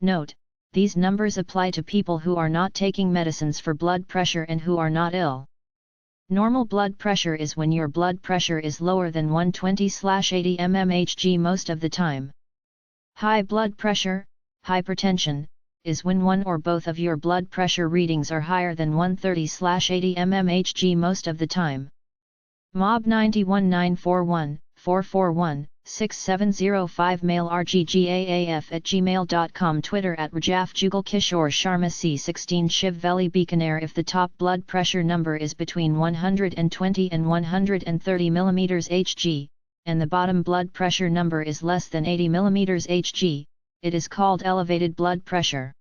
Speaker 1: Note, these numbers apply to people who are not taking medicines for blood pressure and who are not ill. Normal blood pressure is when your blood pressure is lower than 120/80 mmHg most of the time. High blood pressure, hypertension, is when one or both of your blood pressure readings are higher than 130/80 mmHg most of the time. Mob 91941 441 6705 mail rggaaf@gmail.com Twitter @Rajaf Jugal Kishore Sharma C16 Shiv Veli Bikaner. If the top blood pressure number is between 120 and 130 mm Hg, and the bottom blood pressure number is less than 80 mm Hg, it is called elevated blood pressure.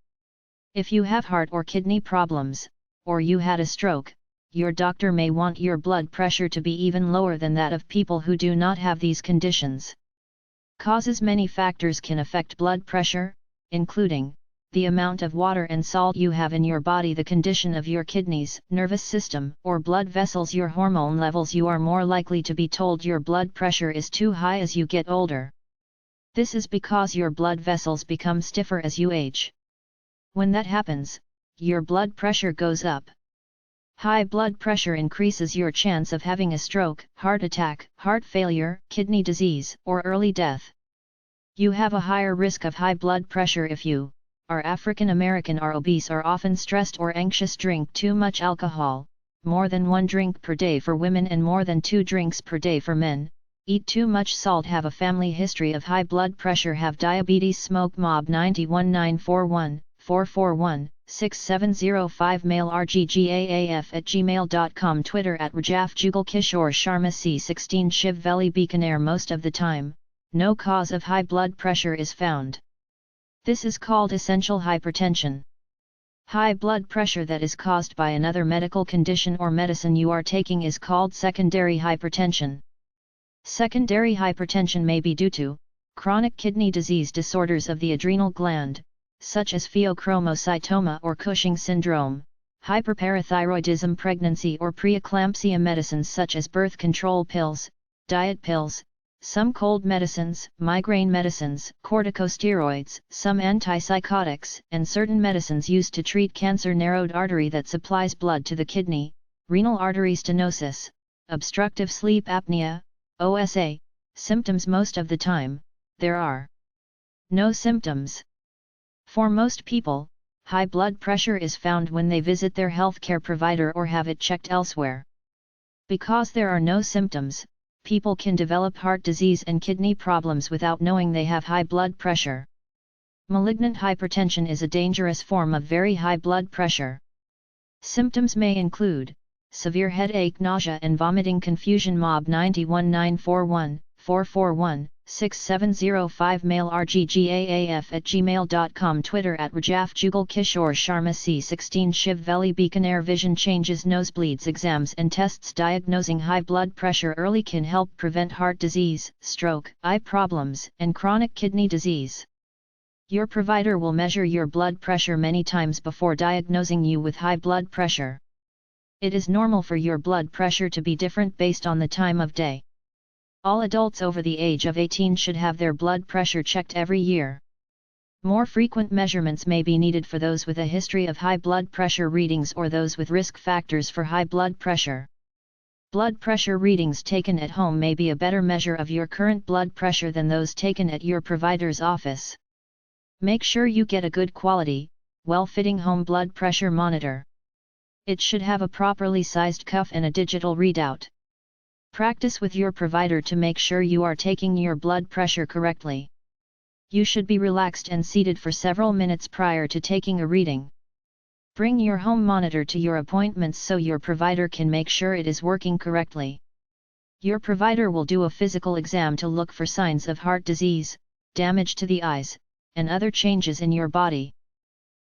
Speaker 1: If you have heart or kidney problems, or you had a stroke, your doctor may want your blood pressure to be even lower than that of people who do not have these conditions. Causes. Many factors can affect blood pressure, including the amount of water and salt you have in your body, the condition of your kidneys, nervous system, or blood vessels, your hormone levels. You are more likely to be told your blood pressure is too high as you get older. This is because your blood vessels become stiffer as you age. When that happens, your blood pressure goes up. High blood pressure increases your chance of having a stroke, heart attack, heart failure, kidney disease, or early death. You have a higher risk of high blood pressure if you are African American, are obese, are often stressed or anxious, drink too much alcohol, more than 1 drink per day for women and more than 2 drinks per day for men, eat too much salt, have a family history of high blood pressure, have diabetes, smoke. Mob 91941 441 6705 mail rggaaf@gmail.com Twitter @Rajaf Jugal Kishore Sharma C16 Shiv Veli Bikaner. Most of the time, no cause of high blood pressure is found. This is called essential hypertension. High blood pressure that is caused by another medical condition or medicine you are taking is called secondary hypertension. Secondary hypertension may be due to chronic kidney disease, disorders of the adrenal gland, such as pheochromocytoma or Cushing syndrome, hyperparathyroidism, pregnancy or preeclampsia, medicines such as birth control pills, diet pills, some cold medicines, migraine medicines, corticosteroids, some antipsychotics, and certain medicines used to treat cancer, narrowed artery that supplies blood to the kidney, renal artery stenosis, obstructive sleep apnea, OSA. Symptoms. Most of the time, there are no symptoms. For most people, high blood pressure is found when they visit their healthcare provider or have it checked elsewhere. Because there are no symptoms, people can develop heart disease and kidney problems without knowing they have high blood pressure. Malignant hypertension is a dangerous form of very high blood pressure. Symptoms may include severe headache, nausea and vomiting, confusion. Mob 91941 441 6705 mail rggaaf@gmail.com Twitter @Rajaf Jugal Kishore Sharma C16 Shiv Veli Bikaner. Vision changes, nosebleeds, exams and tests. Diagnosing high blood pressure early can help prevent heart disease, stroke, eye problems, and chronic kidney disease. Your provider will measure your blood pressure many times before diagnosing you with high blood pressure. It is normal for your blood pressure to be different based on the time of day. All adults over the age of 18 should have their blood pressure checked every year. More frequent measurements may be needed for those with a history of high blood pressure readings or those with risk factors for high blood pressure. Blood pressure readings taken at home may be a better measure of your current blood pressure than those taken at your provider's office. Make sure you get a good quality, well-fitting home blood pressure monitor. It should have a properly sized cuff and a digital readout. Practice with your provider to make sure you are taking your blood pressure correctly. You should be relaxed and seated for several minutes prior to taking a reading. Bring your home monitor to your appointments so your provider can make sure it is working correctly. Your provider will do a physical exam to look for signs of heart disease, damage to the eyes, and other changes in your body.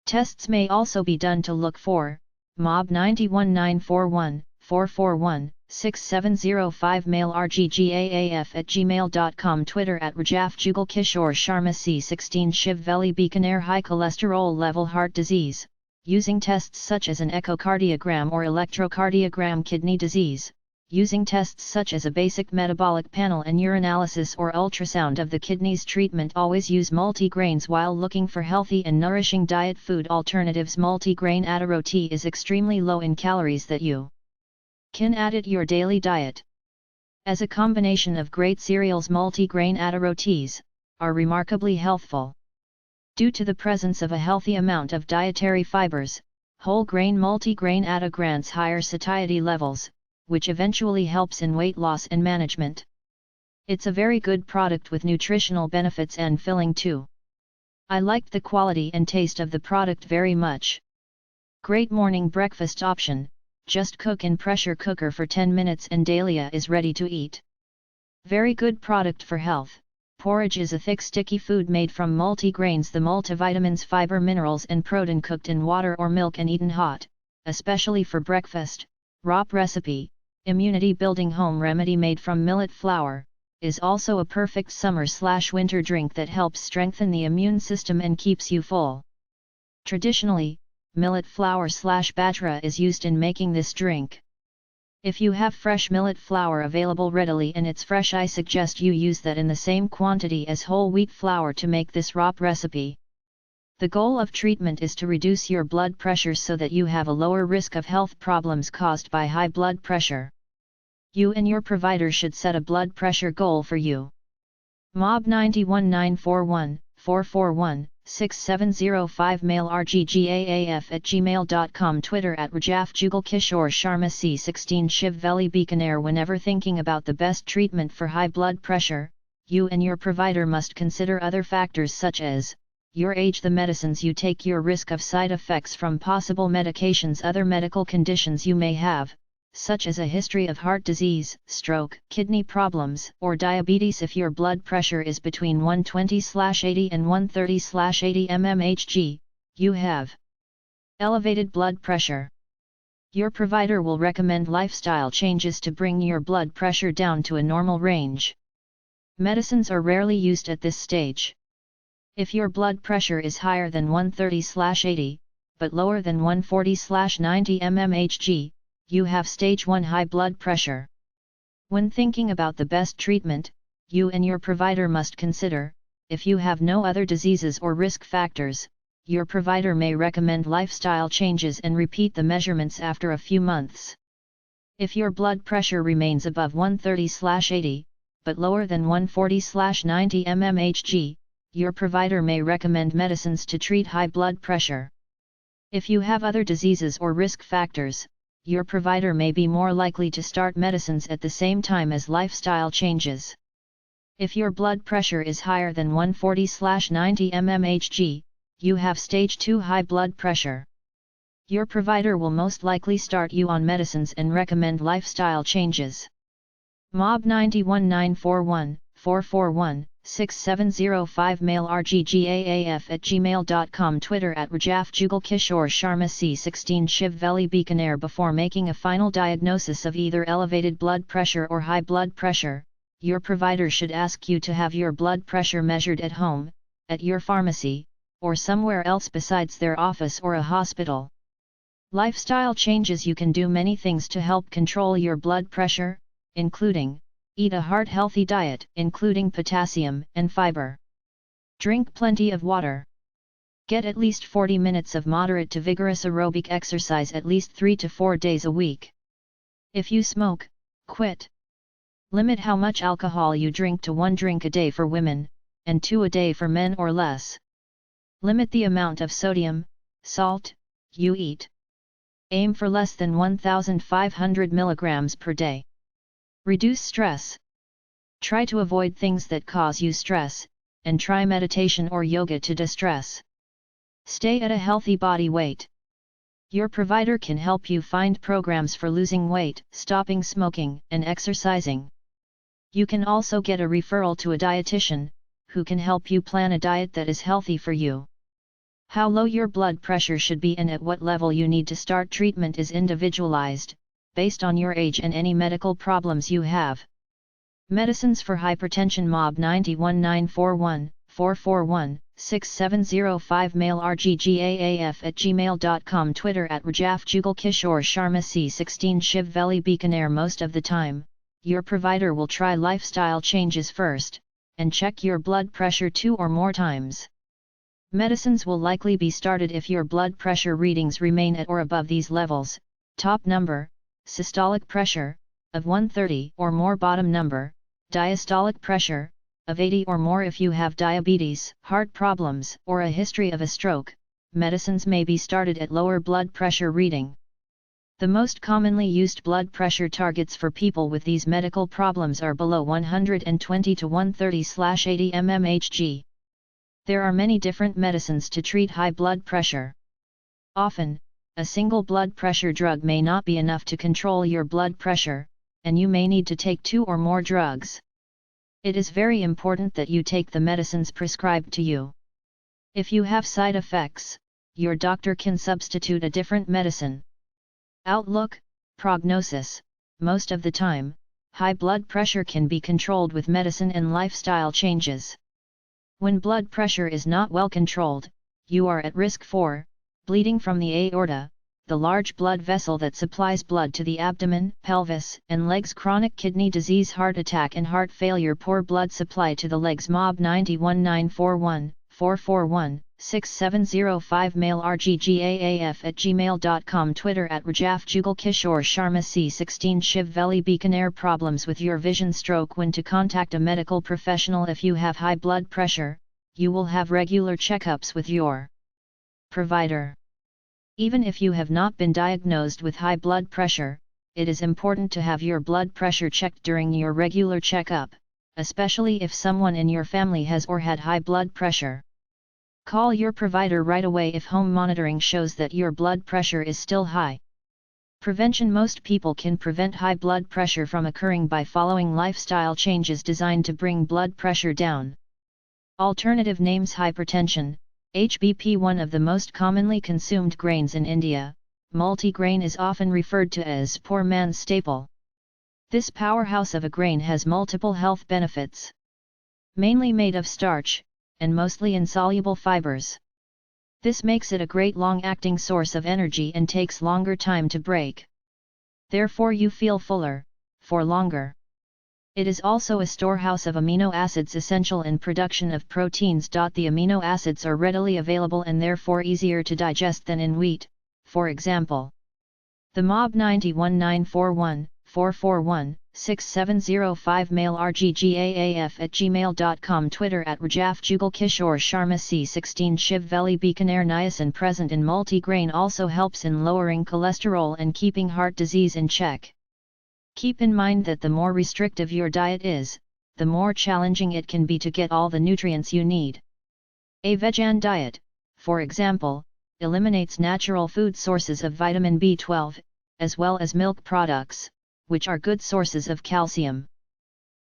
Speaker 1: Tests may also be done to look for MOB 91941 441 6705 mail rggaaf@gmail.com Twitter @Rajaf Jugal Kishore Sharma C16 Shiv Veli Bikaner High cholesterol level heart disease, using tests such as an echocardiogram or electrocardiogram kidney disease, using tests such as a basic metabolic panel and urinalysis or ultrasound of the kidneys treatment. Always use multigrains while looking for healthy and nourishing diet food alternatives. Multigrain atta roti is extremely low in calories that you can add it your daily diet. As a combination of great cereals, multigrain atta rotis are remarkably healthful. Due to the presence of a healthy amount of dietary fibers, whole grain multigrain atta grants higher satiety levels, which eventually helps in weight loss and management. It's a very good product with nutritional benefits and filling too. I liked the quality and taste of the product very much. Great morning breakfast option, just cook in pressure cooker for 10 minutes and dahlia is ready to eat. Very good product for health. Porridge is a thick sticky food made from multigrains, the multivitamins, fiber, minerals and protein, cooked in water or milk and eaten hot, especially for breakfast. ROP recipe, immunity building home remedy made from millet flour, is also a perfect summer/winter drink that helps strengthen the immune system and keeps you full. Traditionally, millet flour/bajra is used in making this drink. If you have fresh millet flour available readily and it's fresh, I suggest you use that in the same quantity as whole wheat flour to make this ROP recipe. The goal of treatment is to reduce your blood pressure so that you have a lower risk of health problems caused by high blood pressure. You and your provider should set a blood pressure goal for you. MOB 91941 441 6705 mail rggaaf@gmail.com Twitter @Rajaf Jugal Kishore Sharma C16 Shiv Veli Bikaner. Whenever thinking about the best treatment for high blood pressure, you and your provider must consider other factors such as your age, the medicines you take, your risk of side effects from possible medications, other medical conditions you may have, such as a history of heart disease, stroke, kidney problems, or diabetes. If your blood pressure is between 120/80 and 130/80 mmHg, you have elevated blood pressure. Your provider will recommend lifestyle changes to bring your blood pressure down to a normal range. Medicines are rarely used at this stage. If your blood pressure is higher than 130/80, but lower than 140/90 mmHg, you have stage 1 high blood pressure. When thinking about the best treatment, you and your provider must consider, if you have no other diseases or risk factors, your provider may recommend lifestyle changes and repeat the measurements after a few months. If your blood pressure remains above 130/80, but lower than 140/90 mmHg, your provider may recommend medicines to treat high blood pressure. If you have other diseases or risk factors, your provider may be more likely to start medicines at the same time as lifestyle changes. If your blood pressure is higher than 140/90 mmHg, you have stage 2 high blood pressure. Your provider will most likely start you on medicines and recommend lifestyle changes. MOB 91941 441 6705 mail rggaaf@gmail.com Twitter @Rajaf Jugal Kishore Sharma C16 Shiv Veli Bikaner. Before making a final diagnosis of either elevated blood pressure or high blood pressure, your provider should ask you to have your blood pressure measured at home, at your pharmacy, or somewhere else besides their office or a hospital. Lifestyle changes: you can do many things to help control your blood pressure, including eat a heart-healthy diet, including potassium and fiber. Drink plenty of water. Get at least 40 minutes of moderate to vigorous aerobic exercise at least 3 to 4 days a week. If you smoke, quit. Limit how much alcohol you drink to 1 drink a day for women, and 2 a day for men or less. Limit the amount of sodium, salt, you eat. Aim for less than 1,500 milligrams per day. Reduce stress. Try to avoid things that cause you stress, and try meditation or yoga to distress. Stay at a healthy body weight. Your provider can help you find programs for losing weight, stopping smoking, and exercising. You can also get a referral to a dietitian, who can help you plan a diet that is healthy for you. How low your blood pressure should be and at what level you need to start treatment is individualized, based on your age and any medical problems you have. Medicines for hypertension: MOB 91941 441 6705, mail rggaaf@gmail.com, Twitter @rajafjugalkishore Sharma C16 Shiv Veli Bikaner. Most of the time, your provider will try lifestyle changes first, and check your blood pressure 2 or more times. Medicines will likely be started if your blood pressure readings remain at or above these levels: top number, systolic pressure, of 130 or more; bottom number, diastolic pressure, of 80 or more. If you have diabetes, heart problems, or a history of a stroke, medicines may be started at lower blood pressure reading. The most commonly used blood pressure targets for people with these medical problems are below 120 to 130/80 mmHg. There are many different medicines to treat high blood pressure. Often, a single blood pressure drug may not be enough to control your blood pressure, and you may need to take 2 or more drugs. It is very important that you take the medicines prescribed to you. If you have side effects, your doctor can substitute a different medicine. Outlook, prognosis: most of the time, high blood pressure can be controlled with medicine and lifestyle changes. When blood pressure is not well controlled, you are at risk for bleeding from the aorta, the large blood vessel that supplies blood to the abdomen, pelvis, and legs; chronic kidney disease, heart attack, and heart failure; poor blood supply to the legs. MOB 91941 441 6705, mail rggaaf@gmail.com, Twitter @rajafjugalkishore Sharma C16 Shiv Veli Bikaner. Problems with your vision, stroke. When to contact a medical professional: if you have high blood pressure, you will have regular checkups with your provider. Even if you have not been diagnosed with high blood pressure, it is important to have your blood pressure checked during your regular checkup, especially if someone in your family has or had high blood pressure. Call your provider right away if home monitoring shows that your blood pressure is still high. Prevention: most people can prevent high blood pressure from occurring by following lifestyle changes designed to bring blood pressure down. Alternative names: hypertension, HBP. One of the most commonly consumed grains in India, multigrain is often referred to as poor man's staple. This powerhouse of a grain has multiple health benefits. Mainly made of starch, and mostly insoluble fibers. This makes it a great long-acting source of energy and takes longer time to break. Therefore you feel fuller, for longer. It is also a storehouse of amino acids essential in production of proteins. The amino acids are readily available and therefore easier to digest than in wheat, for example. The MOB 91941 441 6705, mail rggaaf@gmail.com, Twitter @rajafjugalkishore Sharma C16 Shiv Veli Bikaner. Niacin present in multigrain also helps in lowering cholesterol and keeping heart disease in check. Keep in mind that the more restrictive your diet is, the more challenging it can be to get all the nutrients you need. A vegan diet, for example, eliminates natural food sources of vitamin B12, as well as milk products, which are good sources of calcium.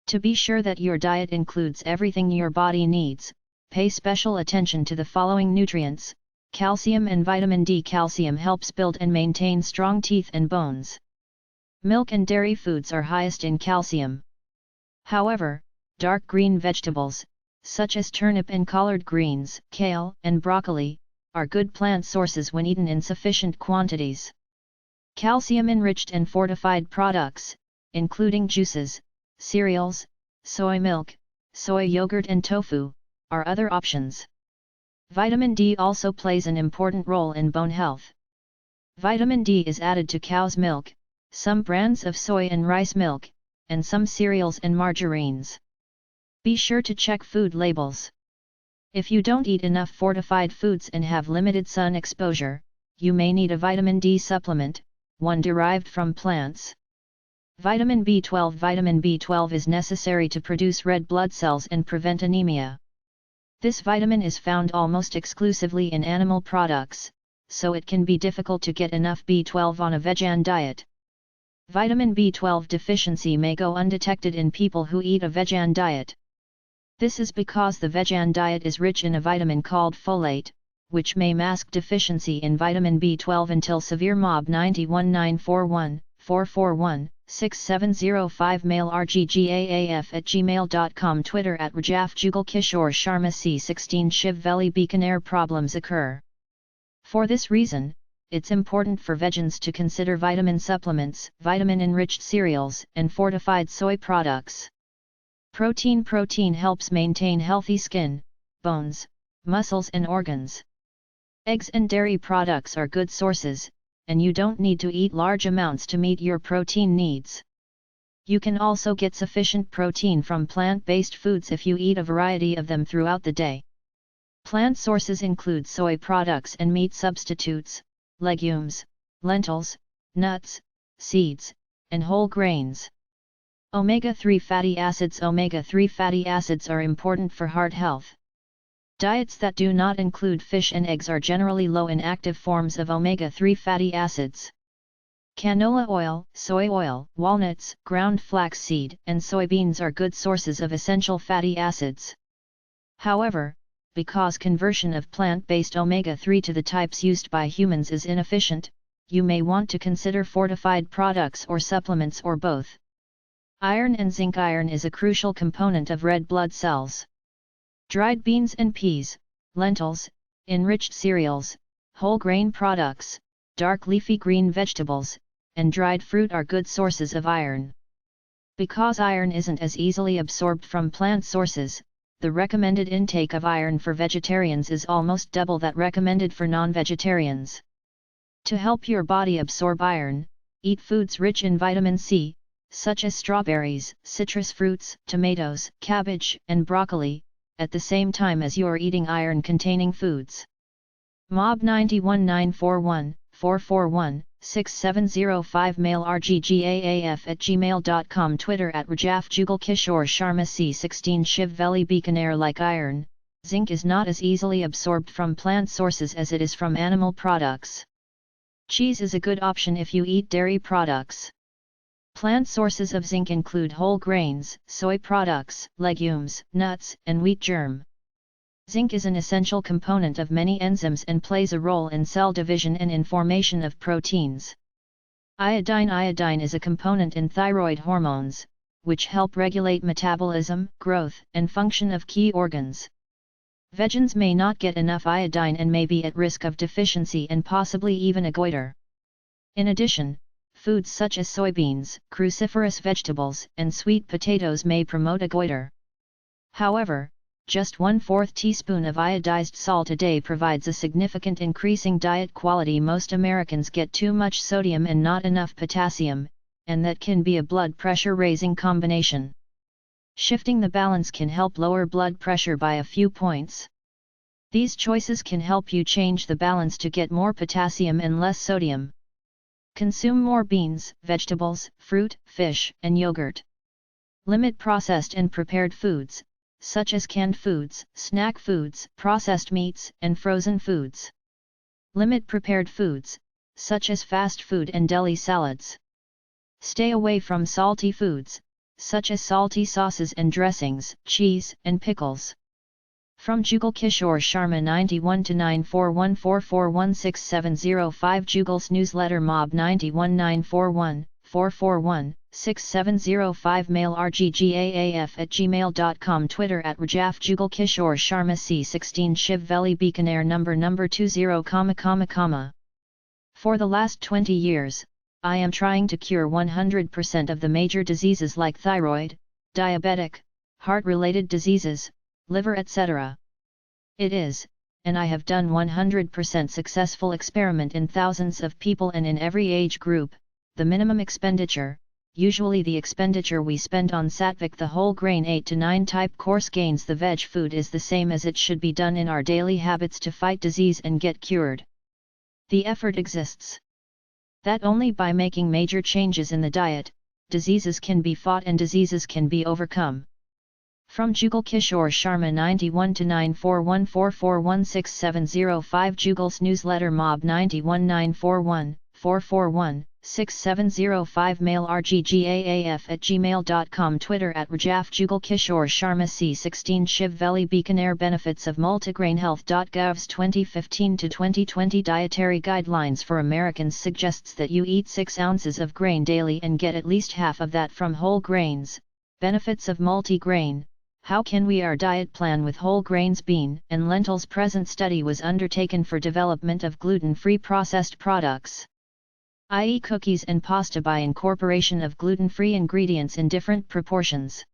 Speaker 1: To be sure that your diet includes everything your body needs, pay special attention to the following nutrients: calcium and vitamin D. Calcium helps build and maintain strong teeth and bones. Milk and dairy foods are highest in calcium. However, dark green vegetables, such as turnip and collard greens, kale, and broccoli, are good plant sources when eaten in sufficient quantities. Calcium-enriched and fortified products, including juices, cereals, soy milk, soy yogurt and tofu, are other options. Vitamin D also plays an important role in bone health. Vitamin D is added to cow's milk, some brands of soy and rice milk, and some cereals and margarines. Be sure to check food labels. If you don't eat enough fortified foods and have limited sun exposure, you may need a vitamin D supplement, one derived from plants. Vitamin B12. Vitamin B12 is necessary to produce red blood cells and prevent anemia. This vitamin is found almost exclusively in animal products, so it can be difficult to get enough B12 on a vegan diet. Vitamin B12 deficiency may go undetected in people who eat a vegan diet. This is because the vegan diet is rich in a vitamin called folate, which may mask deficiency in vitamin B12 until severe. Mob 91941 441 6705 mail rggaaf@gmail.com Twitter @Rajaf Jugal Kishore Sharma C16 Shiv Veli Bikaner problems occur. For this reason, it's important for vegans to consider vitamin supplements, vitamin-enriched cereals, and fortified soy products. Protein helps maintain healthy skin, bones, muscles and organs. Eggs and dairy products are good sources, and you don't need to eat large amounts to meet your protein needs. You can also get sufficient protein from plant-based foods if you eat a variety of them throughout the day. Plant sources include soy products and meat substitutes, legumes, lentils, nuts, seeds, and whole grains. Omega-3 fatty acids. Omega-3 fatty acids are important for heart health. Diets that do not include fish and eggs are generally low in active forms of omega-3 fatty acids. Canola oil, soy oil, walnuts, ground flaxseed, and soybeans are good sources of essential fatty acids. However, because conversion of plant-based omega-3 to the types used by humans is inefficient, you may want to consider fortified products or supplements or both. Iron and zinc. Iron is a crucial component of red blood cells. Dried beans and peas, lentils, enriched cereals, whole grain products, dark leafy green vegetables, and dried fruit are good sources of iron. Because iron isn't as easily absorbed from plant sources, the recommended intake of iron for vegetarians is almost double that recommended for non-vegetarians. To help your body absorb iron, eat foods rich in vitamin C, such as strawberries, citrus fruits, tomatoes, cabbage, and broccoli, at the same time as you're eating iron-containing foods. Mob 91941 441 6705 mail rggaaf@gmail.com Twitter @Rajaf Jugal Kishore Sharma C16 Shiv Veli Bikaner. Like iron, zinc is not as easily absorbed from plant sources as it is from animal products. Cheese is a good option if you eat dairy products. Plant sources of zinc include whole grains, soy products, legumes, nuts, and wheat germ. Zinc is an essential component of many enzymes and plays a role in cell division and in formation of proteins. Iodine. Iodine is a component in thyroid hormones, which help regulate metabolism, growth, and function of key organs. Vegans may not get enough iodine and may be at risk of deficiency and possibly even a goiter. In addition, foods such as soybeans, cruciferous vegetables, and sweet potatoes may promote a goiter. However, just 1/4 teaspoon of iodized salt a day provides a significant increasing diet quality. Most Americans get too much sodium and not enough potassium, and that can be a blood pressure raising combination. Shifting the balance can help lower blood pressure by a few points. These choices can help you change the balance to get more potassium and less sodium. Consume more beans, vegetables, fruit, fish, and yogurt. Limit processed and prepared foods, such as canned foods, snack foods, processed meats, and frozen foods. Limit prepared foods, such as fast food and deli salads. Stay away from salty foods, such as salty sauces and dressings, cheese, and pickles. From Jugal Kishore Sharma 912941441670 Jugal's newsletter Mob 91941 441 6705 mail rggaaf@gmail.com Twitter @Rajaf Jugal Kishore Sharma C16 Shiv Veli Bikaner number 20, For the last 20 years, I am trying to cure 100% of the major diseases like thyroid, diabetic, heart-related diseases, liver etc. It is, and I have done 100% successful experiment in thousands of people and in every age group. The minimum expenditure, usually the expenditure we spend on sattvic the whole grain 8 to 9 type course gains the veg food is the same as it should be done in our daily habits to fight disease and get cured. The effort exists. That only by making major changes in the diet, diseases can be fought and diseases can be overcome. From Jugal Kishore Sharma 91 to 9414416705 Jugal's newsletter Mob 91 941 441 6705 Mail rggaaf@gmail.com Twitter @Rajaf Jugal Kishore Sharma C16 Shiv Veli Bikaner Benefits of Multigrain Health.gov's 2015 to 2020 Dietary Guidelines for Americans suggests that you eat 6 ounces of grain daily and get at least half of that from whole grains. Benefits of multigrain. How can we our diet plan with whole grains bean and lentils? Present study was undertaken for development of gluten-free processed products, i.e. cookies and pasta, by incorporation of gluten-free ingredients in different proportions.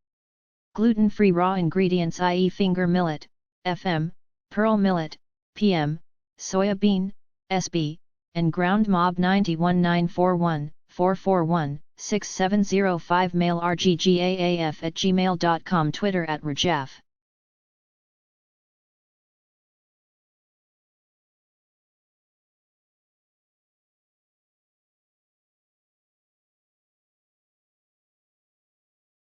Speaker 1: Gluten-free raw ingredients, i.e. finger millet, FM, pearl millet, PM, soya bean, SB, and ground mob 91 941 441 6705 Mail rggaaf@gmail.com Twitter @Rajaf